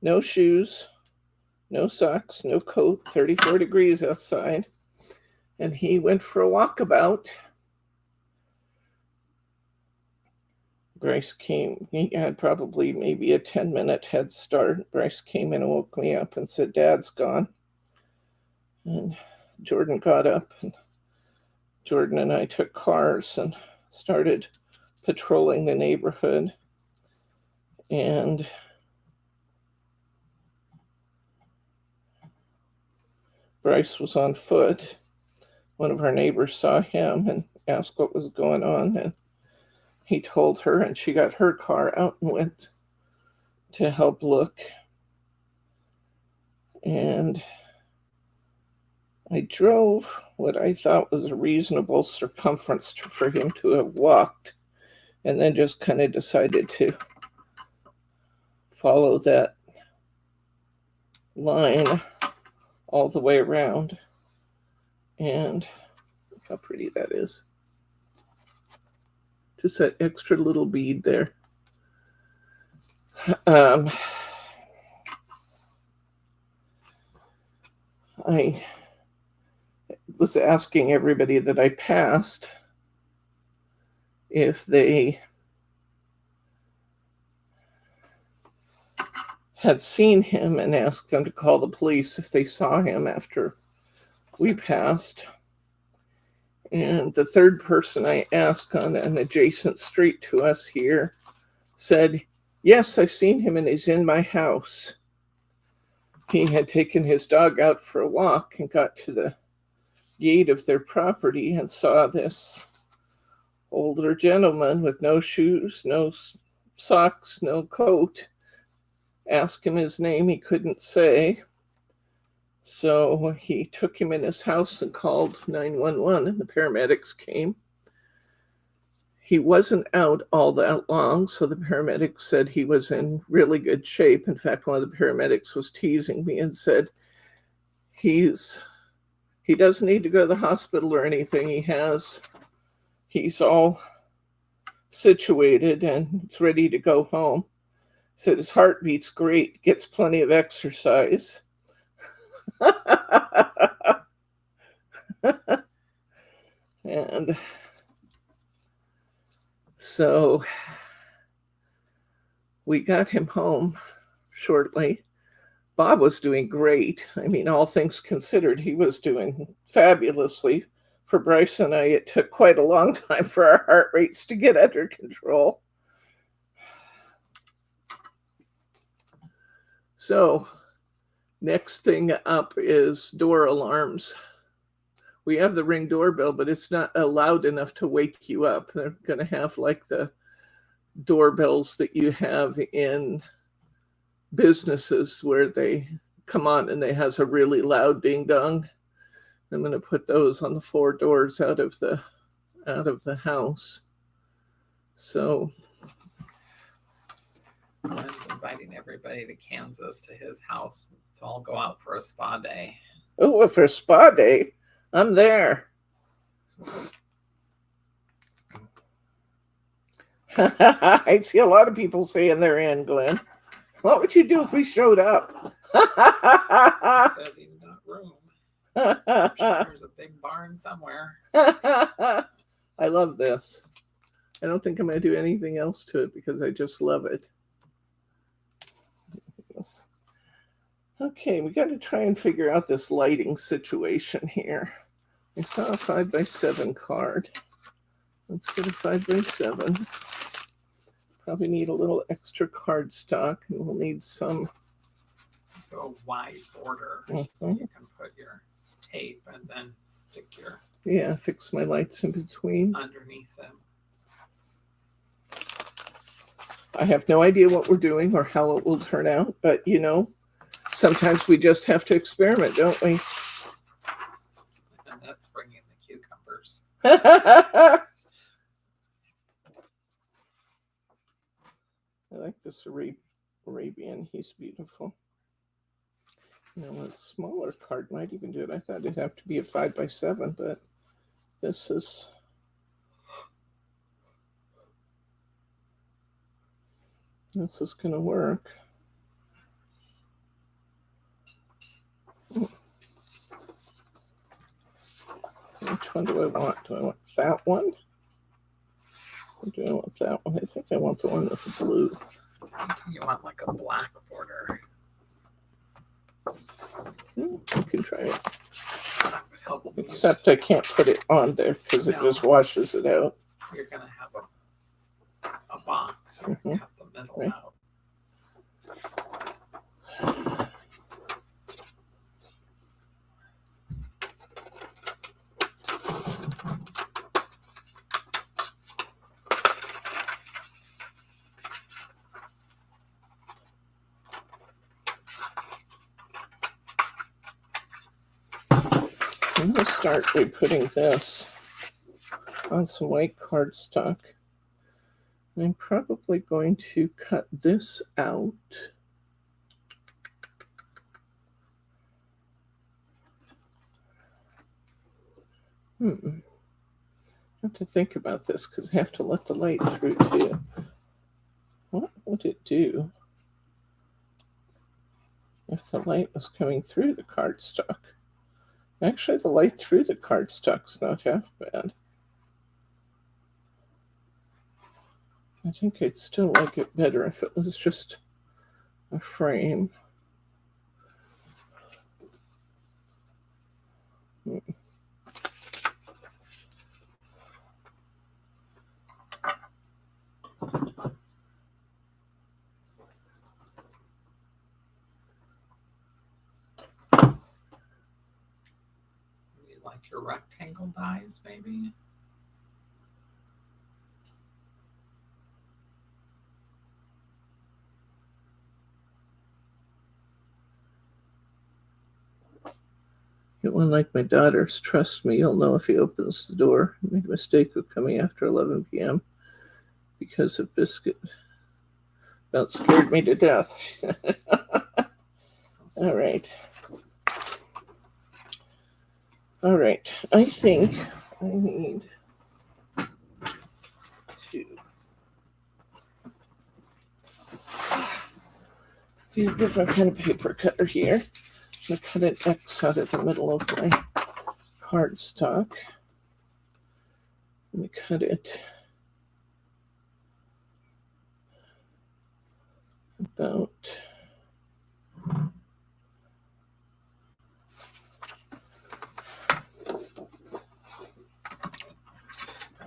no shoes, no socks, no coat, 34 degrees outside. And he went for a walkabout. Bryce came, he had probably maybe a 10-minute head start. Bryce came in and woke me up and said, Dad's gone. And Jordan got up and Jordan and I took cars and started patrolling the neighborhood. And Bryce was on foot. One of our neighbors saw him and asked what was going on. And he told her, and she got her car out and went to help look. And I drove what I thought was a reasonable circumference for him to have walked, and then just kind of decided to follow that line all the way around. And look how pretty that is. Just that extra little bead there. I was asking everybody that I passed if they had seen him, and asked them to call the police if they saw him after we passed. And the third person I asked on an adjacent street to us here said, yes, I've seen him and he's in my house. He had taken his dog out for a walk and got to the gate of their property and saw this older gentleman with no shoes, no socks, no coat. Asked him his name, he couldn't say. So he took him in his house and called 911, and the paramedics came. He wasn't out all that long, so the paramedics said he was in really good shape. In fact, one of the paramedics was teasing me and said, he doesn't need to go to the hospital or anything. He's all situated and it's ready to go home. Said his heart beats great, gets plenty of exercise. And so we got him home shortly. Bob was doing great. I mean, all things considered, he was doing fabulously. For Bryce and I, it took quite a long time for our heart rates to get under control. So, next thing up is door alarms. We have the Ring doorbell, but it's not loud enough to wake you up. They're going to have like the doorbells that you have in businesses where they come on and they has a really loud ding dong. I'm going to put those on the 4 doors out of the house. So Glenn's inviting everybody to Kansas to his house to all go out for a spa day. Oh, for a spa day, I'm there. I see a lot of people saying they're in, Glenn. What would you do if we showed up? He says he's got room. I'm sure there's a big barn somewhere. I love this. I don't think I'm going to do anything else to it because I just love it. Yes. Okay, we got to try and figure out this lighting situation here. I saw a 5x7 card. Let's get a 5x7. Probably need a little extra card stock, and we'll need some. Go wide border so you can put your tape and then stick your fix my lights in between. Underneath them. I have no idea what we're doing or how it will turn out, but you know, sometimes we just have to experiment, don't we? And that's bringing the cucumbers. I like this Arabian. He's beautiful. You know, a smaller card might even do it. I thought it'd have to be a 5x7, but this is going to work. Which one do I want? Do I want that one? Or do I want that one? I think I want the one with the blue. You want like a black border. You can try it. That would help me. Except I can't put it on there because it No. just washes it out. You're going to have a box. You're going to cut the middle Right. out. I'm going to start by putting this on some white cardstock. And I'm probably going to cut this out. I have to think about this because I have to let the light through too. What would it do if the light was coming through the cardstock? Actually, the light through the cardstock's not half bad. I think I'd still like it better if it was just a frame. You like your rectangle dies, maybe? Get one like my daughter's. Trust me, you'll know if he opens the door. I made a mistake of coming after 11 p.m. because of Biscuit. About scared me to death. All right. All right. I think I need to get a different kind of paper cutter here. I'm going to cut an X out of the middle of my cardstock. Let me cut it about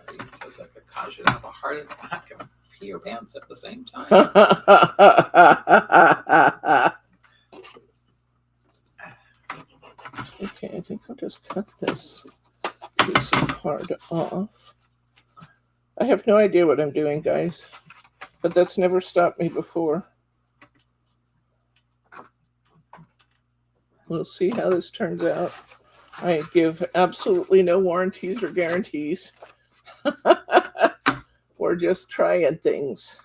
It says that could cause you to have a heart attack and pee your pants at the same time. Okay, I think I'll just cut this piece of card off. I have no idea what I'm doing, guys, but that's never stopped me before. We'll see how this turns out. I give absolutely no warranties or guarantees. We're just trying things.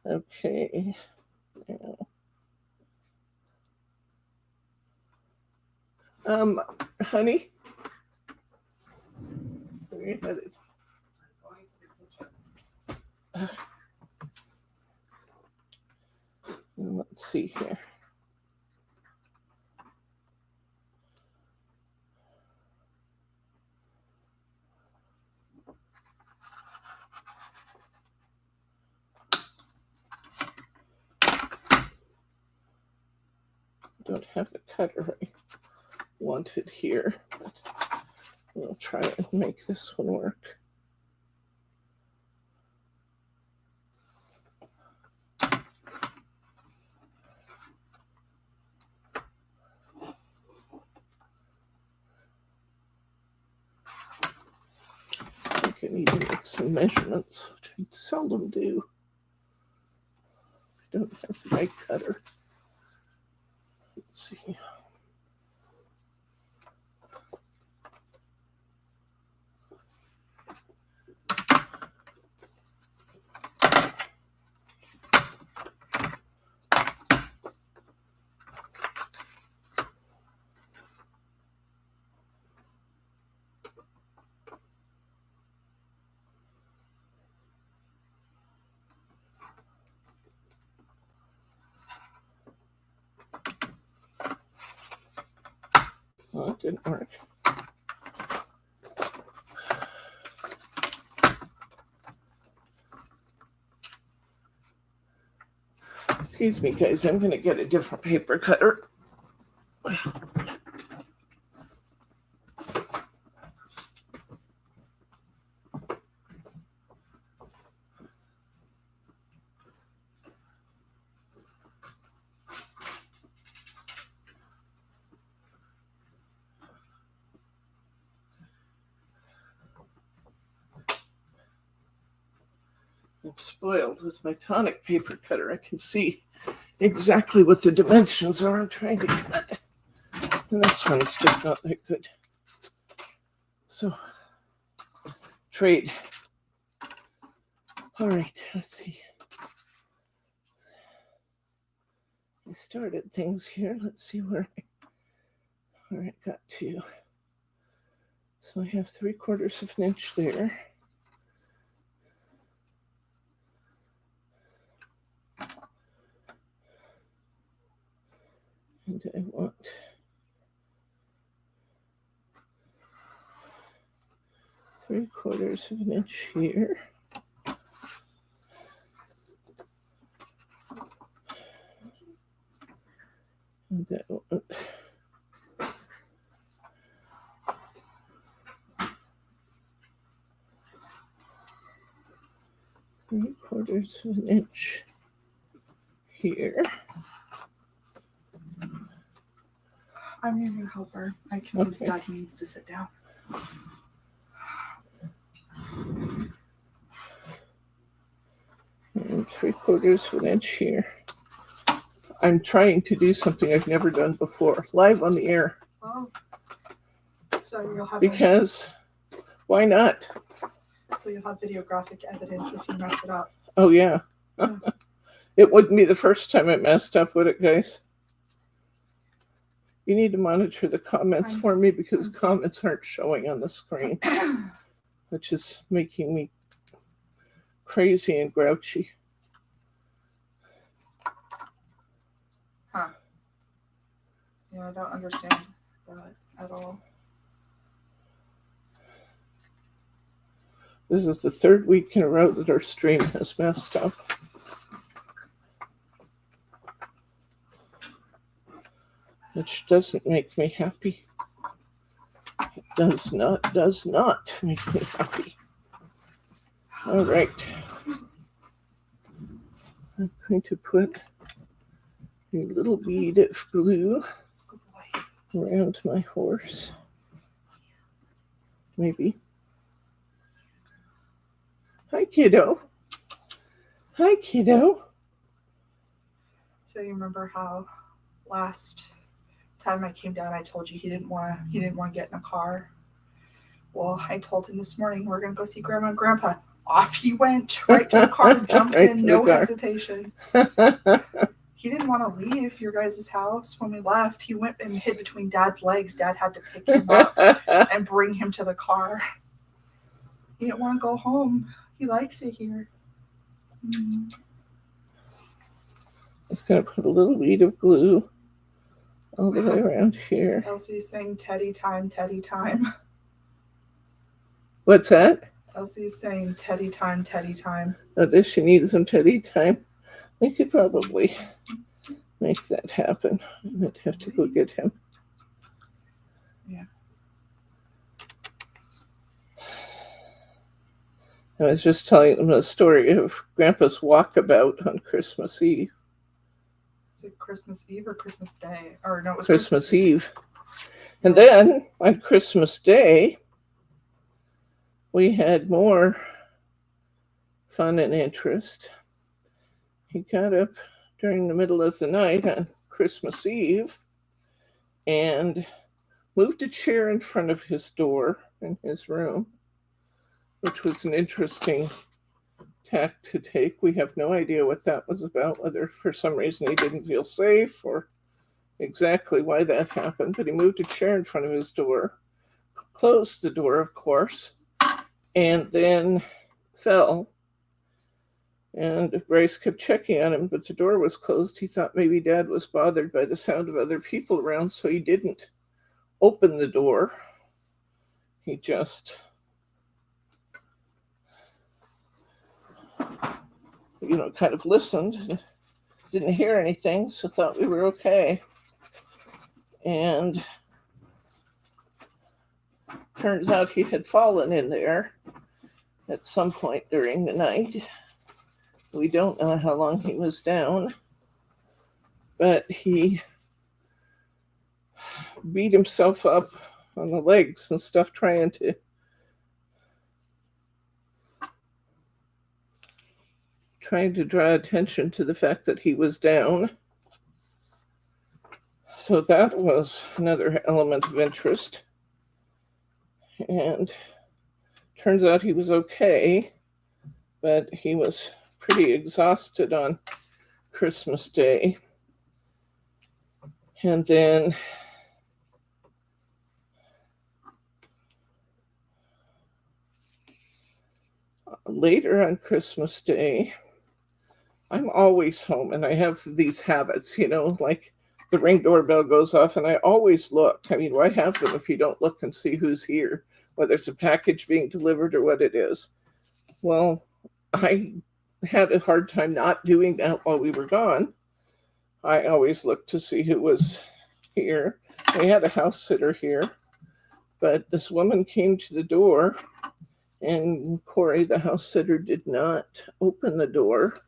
Okay. Honey? Where are you headed? Let's see here. Don't have the cutter I wanted here, but we'll try and make this one work. I think I need to make some measurements, which I seldom do. I don't have the right cutter. Let's see. Well, it didn't work. Excuse me, guys. I'm going to get a different paper cutter. I'm spoiled with my tonic paper cutter. I can see exactly what the dimensions are I'm trying to cut. And this one's just not that good. So, trade. All right, let's see. I started things here. Let's see where I got to. So I have 3/4 of an inch there. And I want three-quarters of an inch here. And I want 3/4 of an inch here. I'm your new helper. I convinced Dad he needs to sit down. And 3/4 of an inch here. I'm trying to do something I've never done before, live on the air. Oh. So you'll have Because why not? So you'll have videographic evidence if you mess it up. Oh yeah. It wouldn't be the first time it messed up, would it, guys? You need to monitor the comments for me because comments aren't showing on the screen, which is making me crazy and grouchy. Huh. Yeah, I don't understand that at all. This is the 3rd week in a row that our stream has messed up. Which doesn't make me happy. It does not make me happy. All right. I'm going to put a little bead of glue around my horse. Maybe. Hi, kiddo. Hi, kiddo. So you remember how last time I came down, I told you he didn't want to get in a car. Well, I told him this morning we're gonna go see Grandma and Grandpa. Off he went, right to the car, jumped Right in, no hesitation. He didn't want to leave your guys' house when we left. He went and hid between Dad's legs. Dad had to pick him up and bring him to the car. He didn't want to go home. He likes it here. I'm just going to put a little bead of glue all the way around here. Elsie's saying Teddy time, Teddy time. What's that? Elsie's saying Teddy time, Teddy time. Oh, does she need some Teddy time? We could probably make that happen. I might have to go get him. Yeah. I was just telling them the story of Grandpa's walkabout on Christmas Eve. Is it Christmas Eve or Christmas Day? Or no, it was Christmas Eve. And then on Christmas Day, we had more fun and interest. He got up during the middle of the night on Christmas Eve and moved a chair in front of his door in his room, which was an interesting tack to take. We have no idea what that was about, whether for some reason he didn't feel safe or exactly why that happened, but he moved a chair in front of his door, closed the door, of course, and then fell. And Bryce kept checking on him, but the door was closed. He thought maybe Dad was bothered by the sound of other people around, so he didn't open the door. He just, kind of listened, didn't hear anything, so thought we were okay. And turns out he had fallen in there at some point during the night. We don't know how long he was down, but he beat himself up on the legs and stuff trying to trying to draw attention to the fact that he was down. So that was another element of interest. And turns out he was okay, but he was pretty exhausted on Christmas Day. And then later on Christmas Day, I'm always home, and I have these habits, like the Ring doorbell goes off, and I always look. I mean, why have them if you don't look and see who's here, whether it's a package being delivered or what it is? Well, I had a hard time not doing that while we were gone. I always looked to see who was here. We had a house sitter here, but this woman came to the door, and Corey, the house sitter, did not open the door.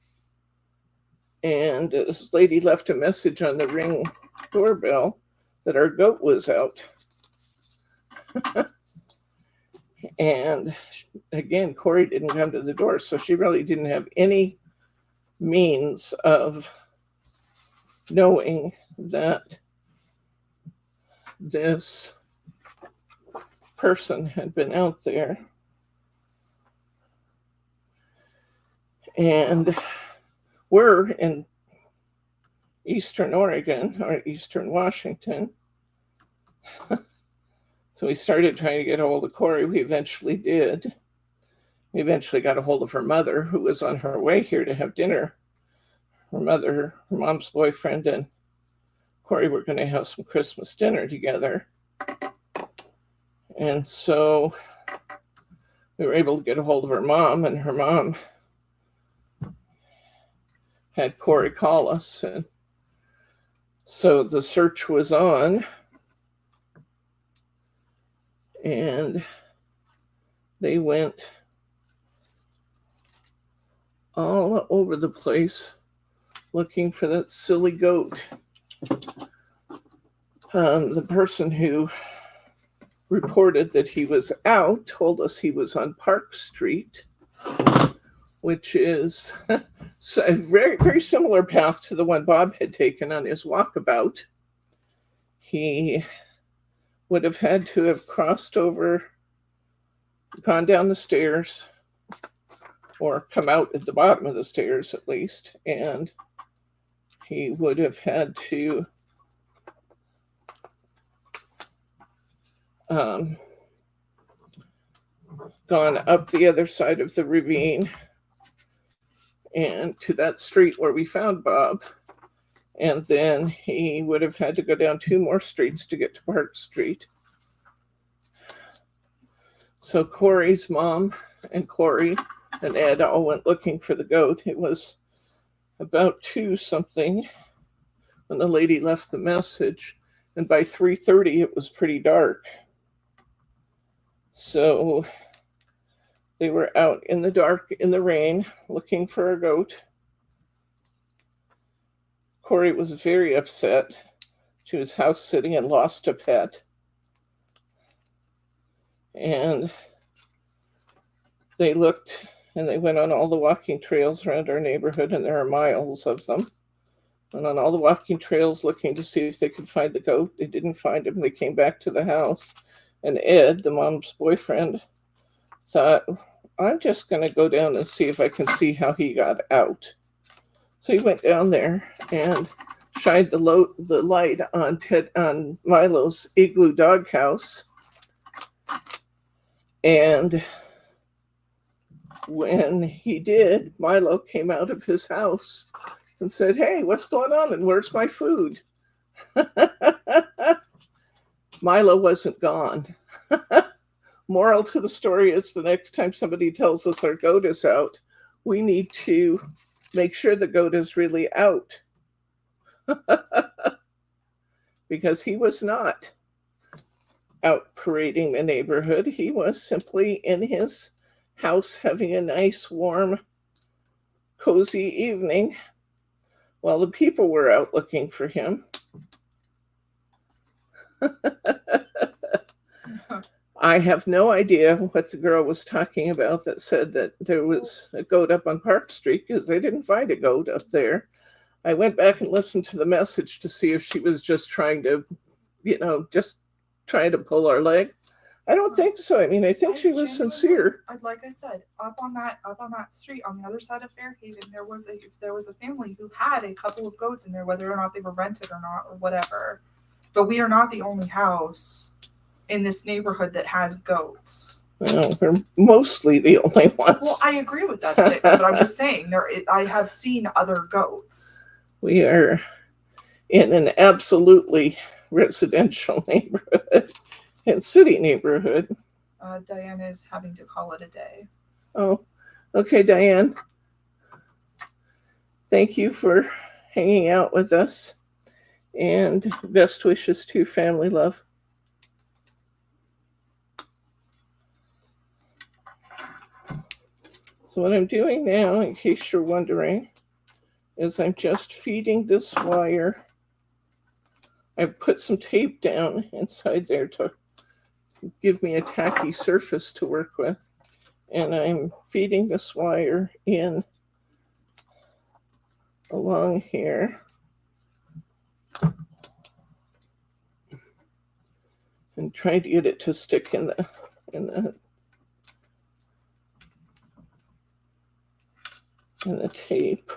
And this lady left a message on the Ring doorbell that our goat was out. And again, Corey didn't come to the door, so she really didn't have any means of knowing that this person had been out there. And we're in Eastern Oregon or Eastern Washington. So we started trying to get a hold of Corey. We eventually did. We eventually got a hold of her mother, who was on her way here to have dinner. Her mother, her mom's boyfriend, and Corey were going to have some Christmas dinner together. And so we were able to get a hold of her mom, and her mom had Corey call us. And so the search was on, and they went all over the place looking for that silly goat. The person who reported that he was out told us he was on Park Street, which is a very, very similar path to the one Bob had taken on his walkabout. He would have had to have crossed over, gone down the stairs, or come out at the bottom of the stairs at least, and he would have had to gone up the other side of the ravine and to that street where we found Bob. And then he would have had to go down 2 more streets to get to Park Street. So Corey's mom and Corey and Ed all went looking for the goat. It was about 2 something when the lady left the message. And by 3:30, it was pretty dark. So they were out in the dark, in the rain, looking for a goat. Corey was very upset. She was house sitting and lost a pet. And they looked, and they went on all the walking trails around our neighborhood, and there are miles of them. Went on all the walking trails looking to see if they could find the goat. They didn't find him. They came back to the house. And Ed, the mom's boyfriend, thought, I'm just going to go down and see if I can see how he got out. So he went down there and shined the light on Milo's igloo doghouse. And when he did, Milo came out of his house and said, hey, what's going on and where's my food? Milo wasn't gone. Moral to the story is the next time somebody tells us our goat is out, we need to make sure the goat is really out. Because he was not out parading the neighborhood. He was simply in his house having a nice, warm, cozy evening while the people were out looking for him. I have no idea what the girl was talking about that said that there was a goat up on Park Street, because they didn't find a goat up there. I went back and listened to the message to see if she was just trying to, just trying to pull our leg. I don't think so. I mean, I think she was sincere. Like I said, up on that street on the other side of Fairhaven, there was a family who had a couple of goats in there, whether or not they were rented or not or whatever. But we are not the only house in this neighborhood that has goats. Well, we're mostly the only ones. Well, I agree with that statement, but I'm just saying I have seen other goats. We are in an absolutely residential neighborhood and city neighborhood. Diane is having to call it a day. Oh, okay, Diane. Thank you for hanging out with us, and best wishes to your family, love. So what I'm doing now, in case you're wondering, is I'm just feeding this wire. I've put some tape down inside there to give me a tacky surface to work with. And I'm feeding this wire in along here. And trying to get it to stick in the tape.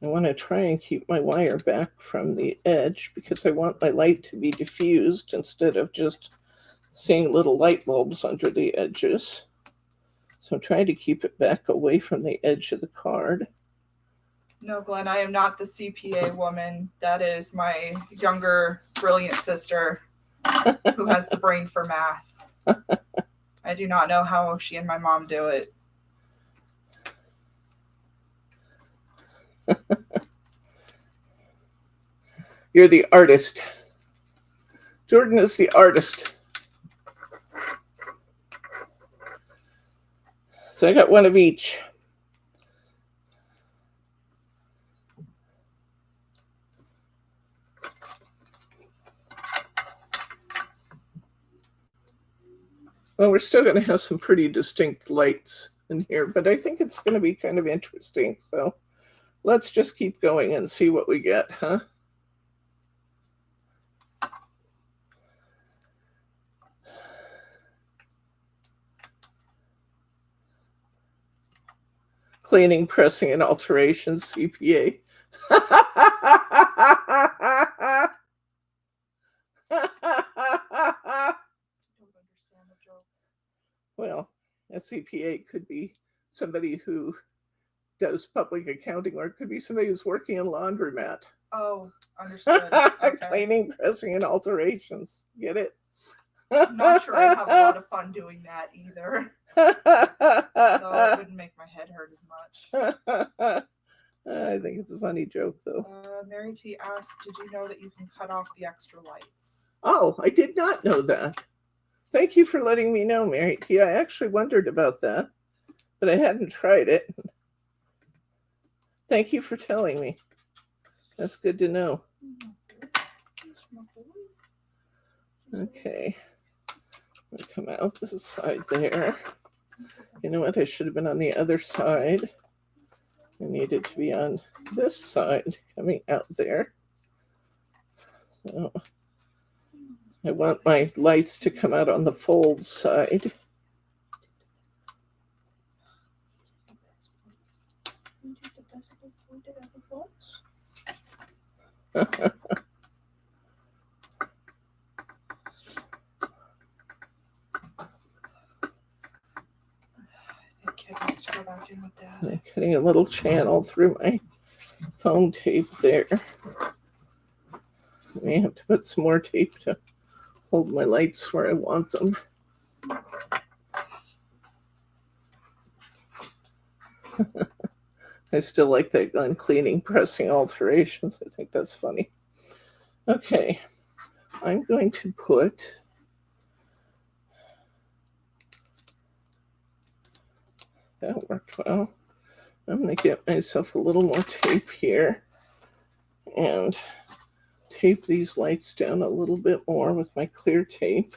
I want to try and keep my wire back from the edge because I want my light to be diffused instead of just seeing little light bulbs under the edges. So I'm trying to keep it back away from the edge of the card. No, Glenn, I am not the CPA woman. That is my younger, brilliant sister who has the brain for math. I do not know how she and my mom do it. You're the artist. Jordan is the artist. So I got one of each. Well, we're still going to have some pretty distinct lights in here, but I think it's going to be kind of interesting. So let's just keep going and see what we get, huh? Cleaning, pressing, and alterations, CPA. Well, a CPA could be somebody who does public accounting, or it could be somebody who's working in laundromat. Oh, understood. Okay. Cleaning, pressing, and alterations. Get it? I'm not sure I'd have a lot of fun doing that either. Though it wouldn't make my head hurt as much. I think it's a funny joke, though. Mary T asked, did you know that you can cut off the extra lights? Oh, I did not know that. Thank you for letting me know, Mary T. I actually wondered about that, but I hadn't tried it. Thank you for telling me. That's good to know. Okay. I'm gonna come out this side there. You know what? I should have been on the other side. I needed to be on this side, coming out there. So I want my lights to come out on the fold side. I'm cutting a little channel through my foam tape there. I may have to put some more tape to hold my lights where I want them. I still like that gun cleaning, pressing alterations. I think that's funny. Okay, I'm going to put that worked well. I'm going to get myself a little more tape here and tape these lights down a little bit more with my clear tape.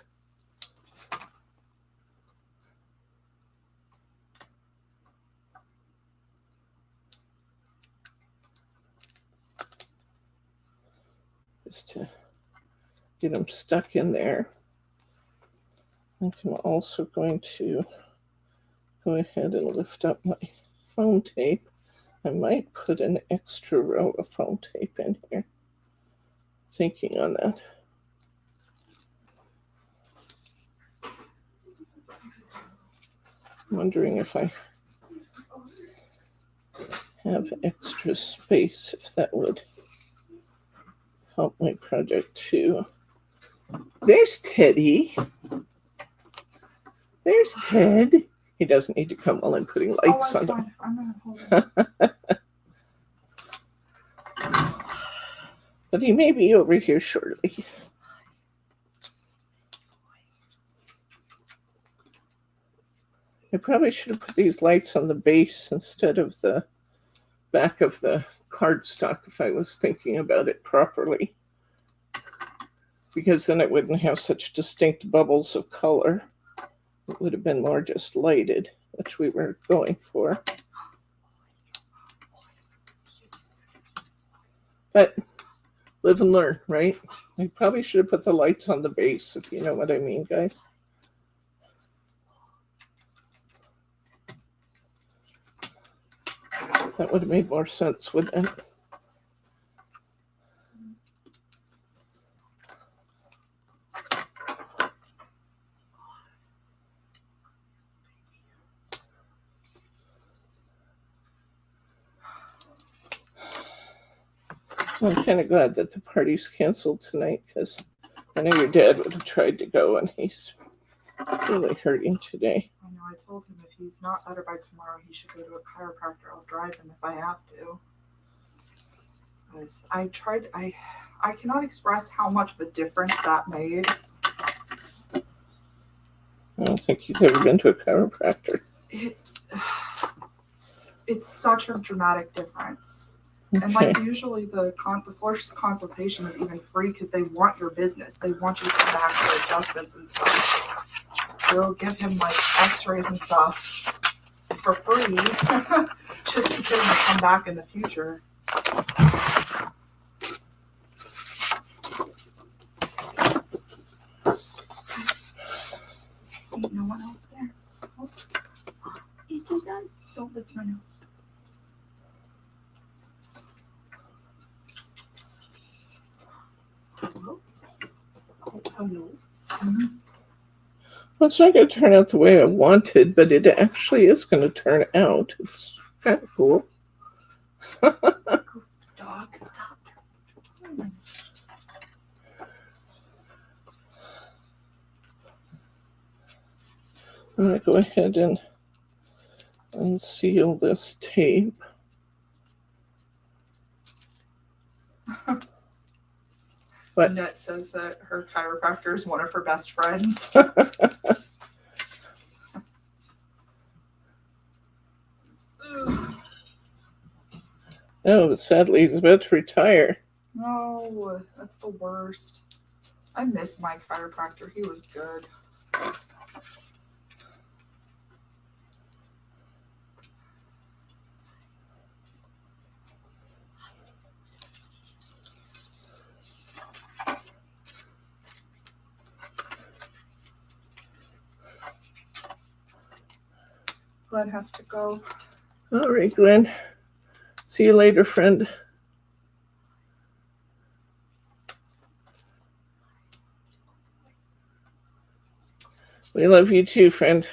is to get them stuck in there. I'm also going to go ahead and lift up my foam tape. I might put an extra row of foam tape in here. Thinking on that. Wondering if I have extra space, if that would help my project too. There's Teddy. There's Ted. He doesn't need to come while I'm putting lights on him. I'm gonna hold it. But he may be over here shortly. I probably should have put these lights on the base instead of the back of the cardstock if I was thinking about it properly. Because then it wouldn't have such distinct bubbles of color. It would have been more just lighted, which we were going for. But live and learn, right? I probably should have put the lights on the base, if you know what I mean, guys. That would have made more sense, wouldn't it? I'm kind of glad that the party's canceled tonight because I know your dad would have tried to go and he's really hurting today. I know, I told him if he's not better by tomorrow, he should go to a chiropractor. I'll drive him if I have to. Because I cannot express how much of a difference that made. I don't think he's ever been to a chiropractor. It's such a dramatic difference. Okay. And like usually the first consultation is even free because they want your business. They want you to come back for adjustments and stuff. They'll give him like x-rays and stuff for free just to get him to come back in the future. Ain't no one else there. Oh. If he does, don't lift my nose. Hello? Hello? Mm-hmm. Well, it's not going to turn out the way I wanted, but it actually is going to turn out. It's kind of cool. Dog, stop. I'm going to go ahead and unseal this tape. What? Annette says that her chiropractor is one of her best friends. Oh, sadly, he's about to retire. No, that's the worst. I miss my chiropractor. He was good. Glenn has to go. All right, Glenn. See you later, friend. We love you too, friend.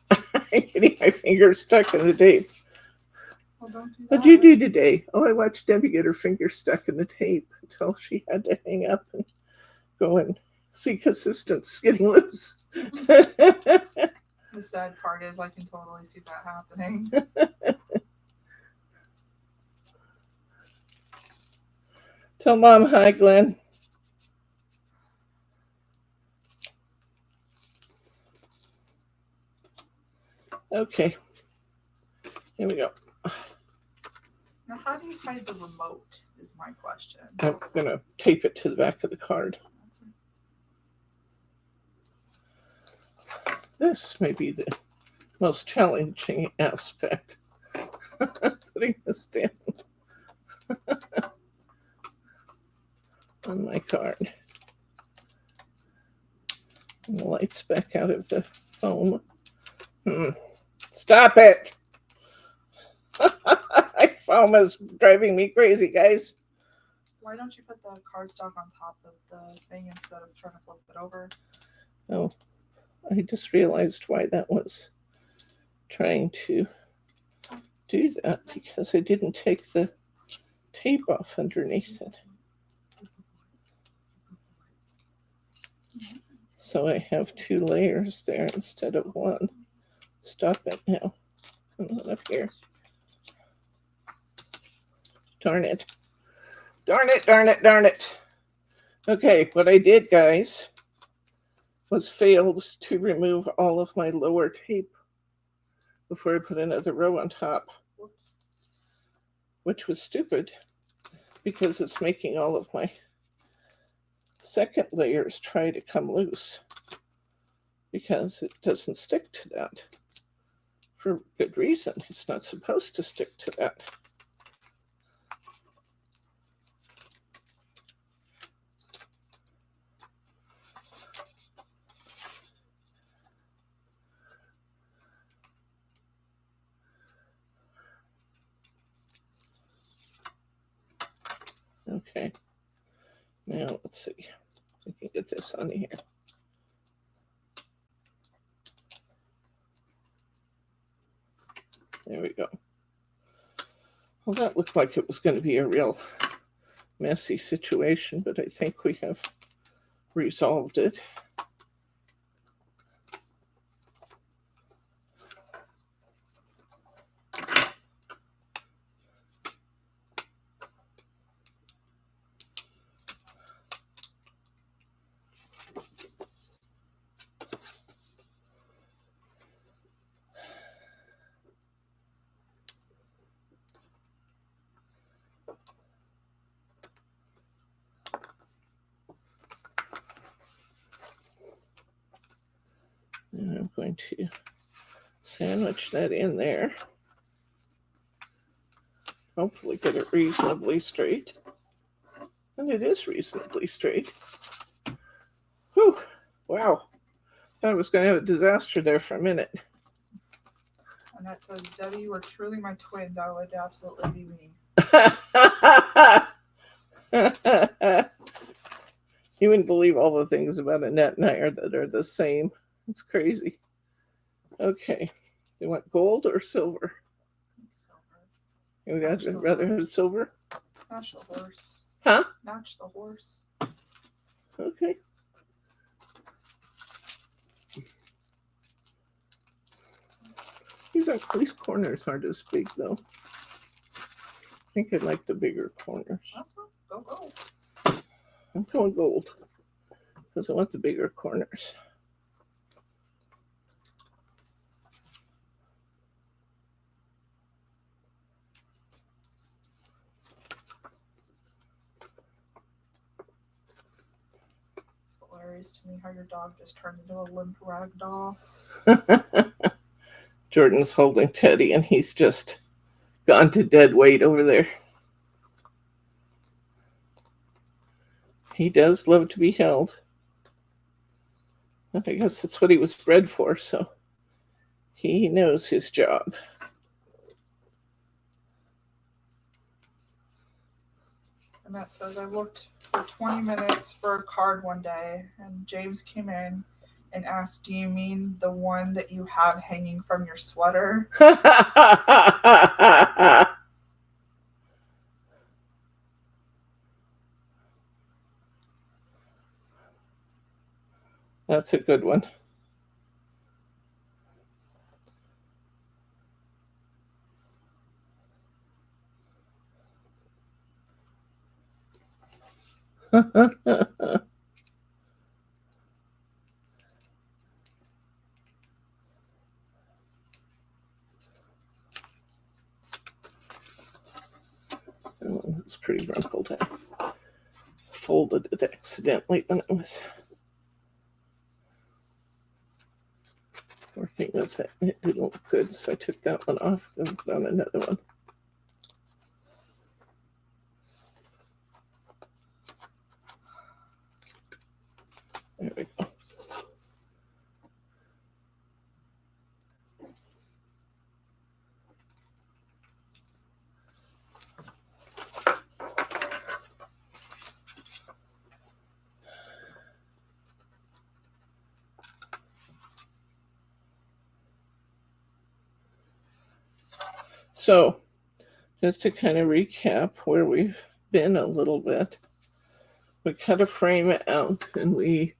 I'm getting my fingers stuck in the tape. Well, don't do that. What'd you do today? Oh, I watched Debbie get her finger stuck in the tape until she had to hang up and go and seek assistance getting loose. The sad part is I can totally see that happening. Tell Mom hi, Glenn. Okay. Here we go. Now, how do you hide the remote is my question. I'm going to tape it to the back of the card. This may be the most challenging aspect. Putting this down. on my card. And the light's back out of the foam. Stop it! Foam is driving me crazy, guys. Why don't you put the cardstock on top of the thing instead of trying to flip it over? Oh, I just realized why that was trying to do that, because I didn't take the tape off underneath it. So I have 2 layers there instead of 1. Stop it now. Come on up here. Darn it. Darn it, darn it, darn it. Okay, what I did, guys, was failed to remove all of my lower tape before I put another row on top. Whoops. Which was stupid, because it's making all of my second layers try to come loose, because it doesn't stick to that for good reason. It's not supposed to stick to that. Okay, now let's see if we can get this on here. There we go. Well, that looked like it was going to be a real messy situation, but I think we have resolved it. And I'm going to sandwich that in there. Hopefully get it reasonably straight. And it is reasonably straight. Whew, wow. Thought I was going to have a disaster there for a minute. And that says, Debbie, you were truly my twin. That would absolutely be me. You wouldn't believe all the things about Annette and I that are the same. It's crazy. Okay. You want gold or silver? Silver. You would rather have silver? Match the horse. Huh? Match the horse. Okay. These corners aren't as big, though. I think I like the bigger corners. That's fine. Go gold. I'm going gold because I want the bigger corners. It's hilarious to me how your dog just turned into a limp rag doll. Jordan's holding Teddy, and he's just gone to dead weight over there. He does love to be held. I guess that's what he was bred for, so he knows his job. And that says, I looked for 20 minutes for a card one day, and James came in and asked, do you mean the one that you have hanging from your sweater? That's a good one. Oh, it's pretty rumpled. I folded it accidentally when I was working with it. It didn't look good, so I took that one off and put on another one. There we go. So, just to kind of recap where we've been a little bit, we cut a frame out and we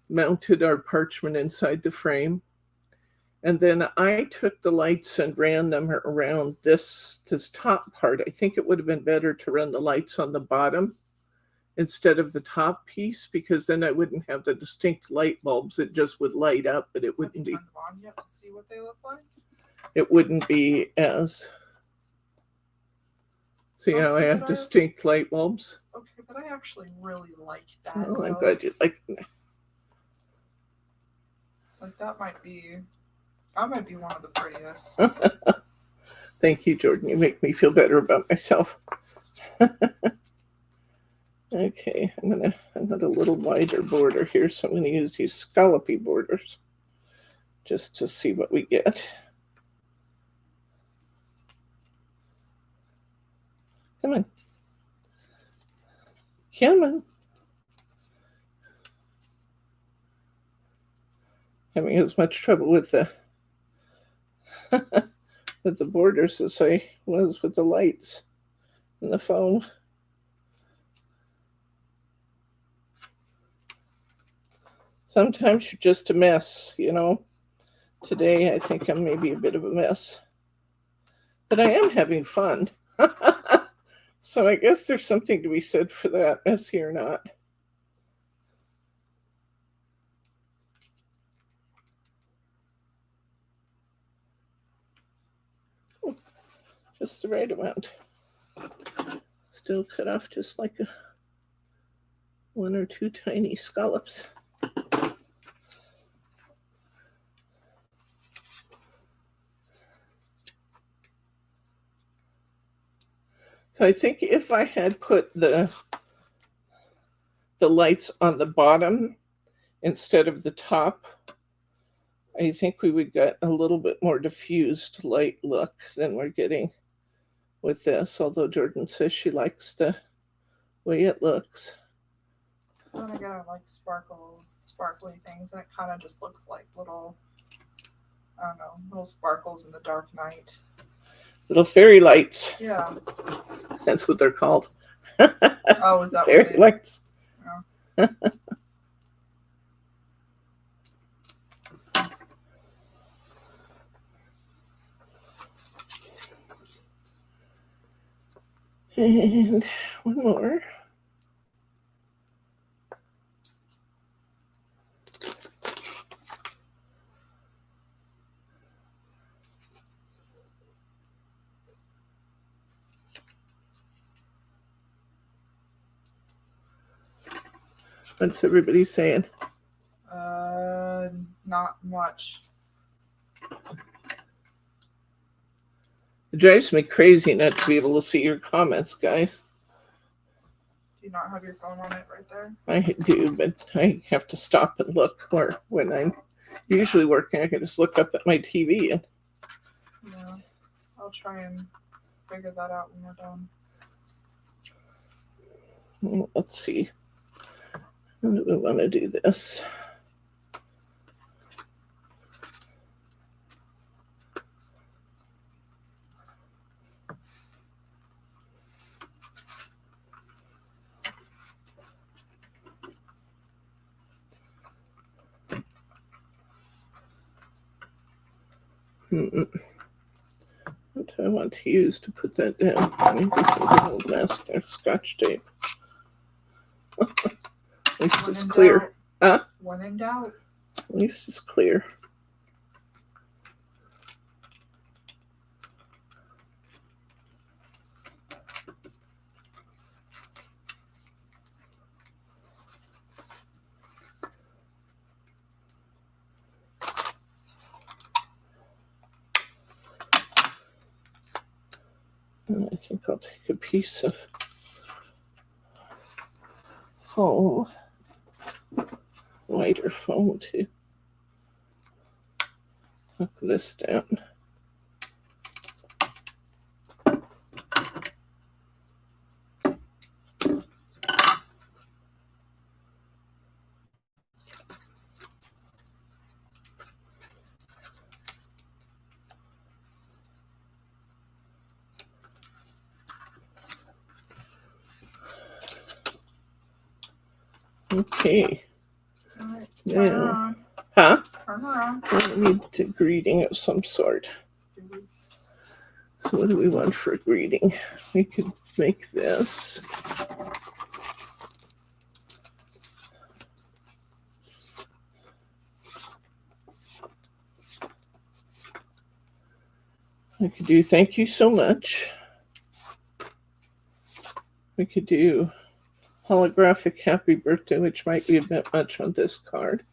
mounted our parchment inside the frame. And then I took the lights and ran them around this top part. I think it would have been better to run the lights on the bottom instead of the top piece, because then I wouldn't have the distinct light bulbs. It just would light up, but it wouldn't be. Turn them on yet to see what they look like. It wouldn't be as. See how I have distinct light bulbs? Okay, but I actually really like that. Oh, I'm glad you like that. Like that might be one of the prettiest. Thank you, Jordan. You make me feel better about myself. Okay, I got a little wider border here, so I'm going to use these scallopy borders just to see what we get. Come on. Come on. Having as much trouble with the with the borders as I was with the lights and the phone. Sometimes you're just a mess, you know. Today I think I'm maybe a bit of a mess. But I am having fun. So I guess there's something to be said for that, messy or not. Just the right amount. Still cut off just like one or two tiny scallops. So I think if I had put the lights on the bottom instead of the top, I think we would get a little bit more diffused light look than we're getting with this, although Jordan says she likes the way it looks. And again, I like sparkly things, and it kind of just looks like little, I don't know, little sparkles in the dark night. Little fairy lights. Yeah. That's what they're called. Oh, is that fairy lights? Yeah. And one more. What's everybody saying? Not much. It drives me crazy not to be able to see your comments, guys. Do you not have your phone on it right there? I do, but I have to stop and look. Or when I'm usually working, I can just look up at my TV. Yeah. I'll try and figure that out when we're done. Let's see. How do we want to do this? What do I want to use to put that down? Maybe some good old masking Scotch tape. At least it's clear. Huh? When in doubt. At least it's clear. And I think I'll take a piece of foam. wider phone to hook this down. Okay. All right, turn Yeah. around. Huh? Turn around. We need a greeting of some sort. So what do we want for a greeting? We could make this. We could do thank you so much. We could do holographic happy birthday, which might be a bit much on this card.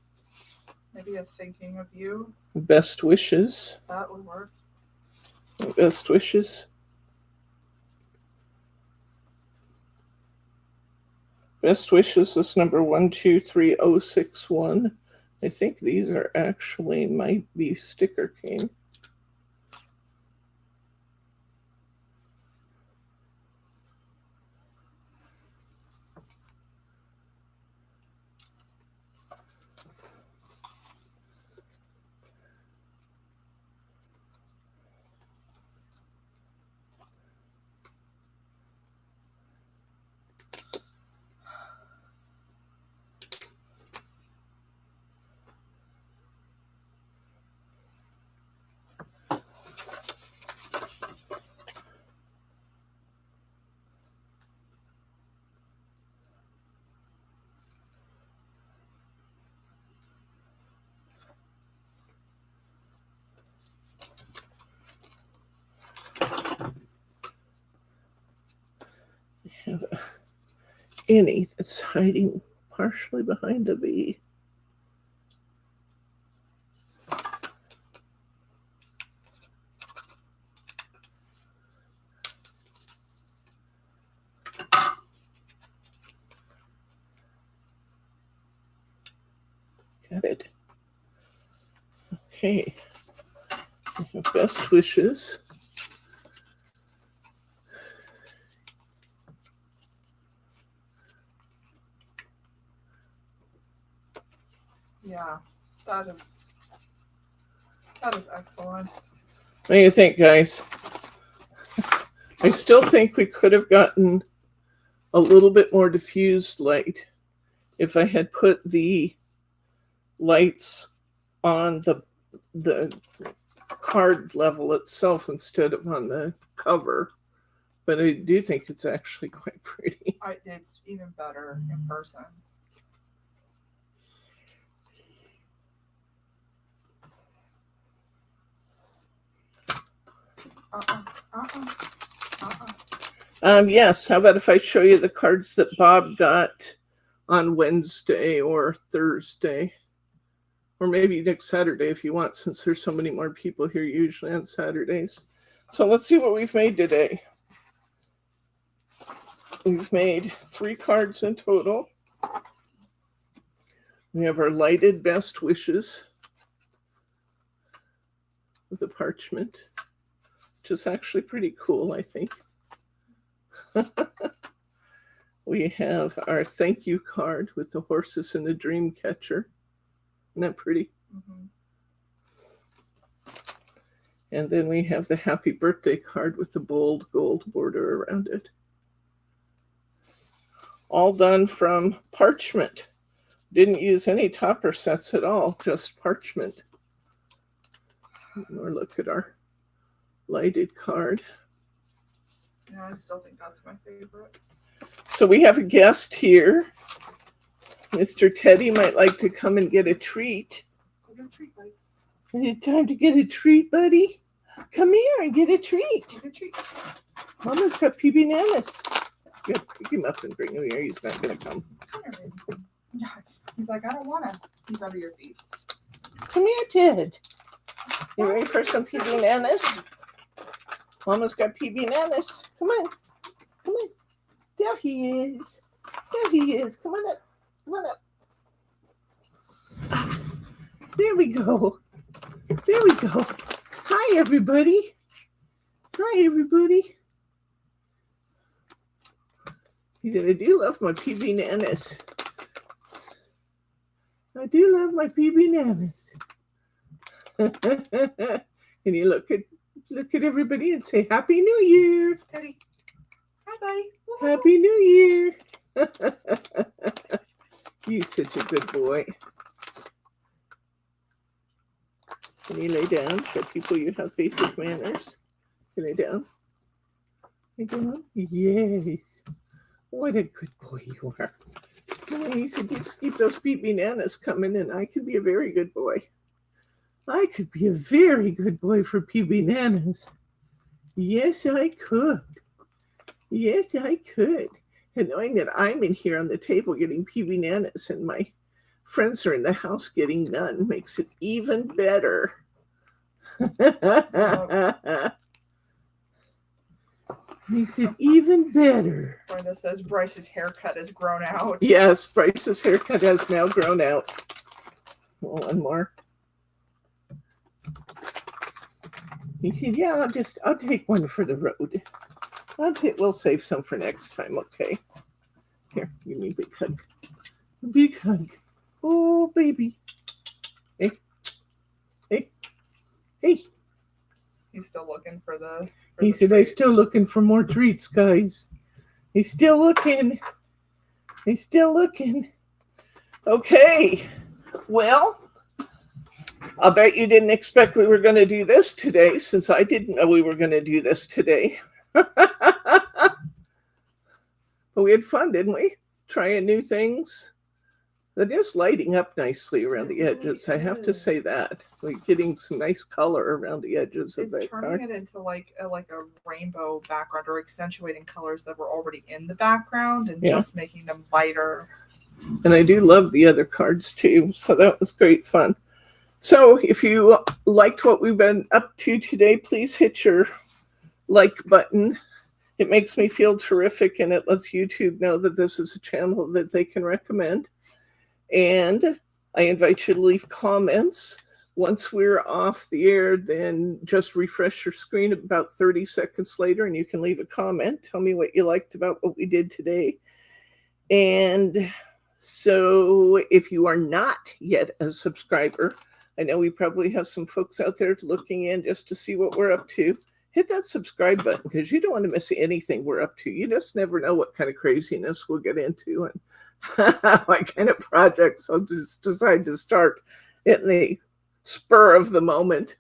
Maybe a thinking of you. Best wishes. That would work. Best wishes. Best wishes is number 123061. I think these are actually might be sticker king. We have a Annie that's hiding partially behind a V. Got it. Okay. We have best wishes. Yeah, that is excellent. What do you think, guys? I still think we could have gotten a little bit more diffused light if I had put the lights on the card level itself instead of on the cover. But I do think it's actually quite pretty. It's even better in person. Yes, how about if I show you the cards that Bob got on Wednesday or Thursday? Or maybe next Saturday if you want, since there's so many more people here usually on Saturdays. So let's see what we've made today. We've made 3 cards in total. We have our lighted best wishes with the parchment, which is actually pretty cool, I think. We have our thank you card with the horses and the dream catcher. Isn't that pretty? Mm-hmm. And then we have the happy birthday card with the bold gold border around it. All done from parchment. Didn't use any topper sets at all, just parchment. Or look at our lighted card. Yeah, I still think that's my favorite. So we have a guest here. Mr. Teddy might like to come and get a treat. Go get a treat, buddy. Is it time to get a treat, buddy? Come here and get a treat. Go get a treat. Mama's got PB bananas. Good, pick him up and bring him here. He's not going to come. Come here, baby. Yeah. He's like, I don't want to. He's under your feet. Come here, Ted. You ready for some PB bananas? Mama's got PB bananas. Come on. Come on. There he is. There he is. Come on up. Come on up. There we go. There we go. Hi, everybody. Hi, everybody. I do love my PB Nanas. I do love my PB Nanas. Can you look at everybody and say Happy New Year? Teddy. Hi, buddy. Happy New Year. You're such a good boy. Can you lay down? Show people you have basic manners. Can you lay down? Lay down? Yes. What a good boy you are. He said, you just keep those PB Nanas coming and I could be a very good boy. I could be a very good boy for PB Nanas. Yes, I could. Yes, I could. And knowing that I'm in here on the table getting PB Nanas and my friends are in the house getting none makes it even better. Makes it even better. Brenda says Bryce's haircut has grown out. Yes, Bryce's haircut has now grown out. One more. He said, yeah, I'll take one for the road. We'll save some for next time, okay? Here, give me a big hug. A big hug. Oh, baby. Hey. Hey. Hey. He's still looking for the... He said, I'm still looking for more treats, guys. He's still looking. He's still looking. Okay. Well, I'll bet you didn't expect we were going to do this today, since I didn't know we were going to do this today. But we had fun, didn't we? Trying new things. It is lighting up nicely around the edges. I have to say that. We're getting some nice color around the edges of that card. It's turning it into like a rainbow background, or accentuating colors that were already in the background and just making them lighter. And I do love the other cards too. So that was great fun. So if you liked what we've been up to today, please hit your like button. It makes me feel terrific, and it lets YouTube know that this is a channel that they can recommend. And I invite you to leave comments. Once we're off the air, then just refresh your screen about 30 seconds later and you can leave a comment. Tell me what you liked about what we did today. And so if you are not yet a subscriber, I know we probably have some folks out there looking in just to see what we're up to. Hit that subscribe button because you don't want to miss anything we're up to. You just never know what kind of craziness we'll get into and what kind of projects I'll just decide to start in the spur of the moment.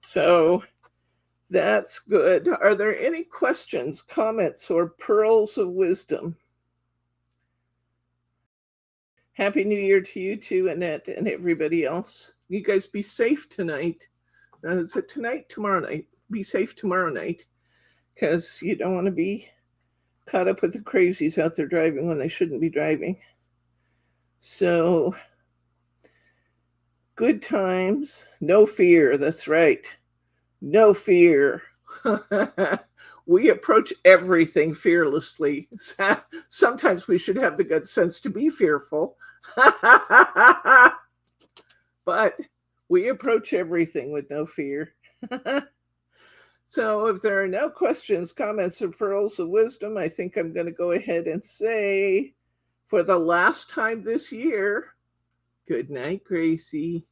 So that's good. Are there any questions, comments, or pearls of wisdom? Happy New Year to you too, Annette, and everybody else. You guys be safe tonight. Is it tonight? Tomorrow night. Be safe tomorrow night because you don't want to be caught up with the crazies out there driving when they shouldn't be driving. So, good times. No fear. That's right. No fear. We approach everything fearlessly. Sometimes we should have the good sense to be fearful. But we approach everything with no fear. So if there are no questions, comments, or pearls of wisdom, I think I'm going to go ahead and say, for the last time this year, good night, Gracie.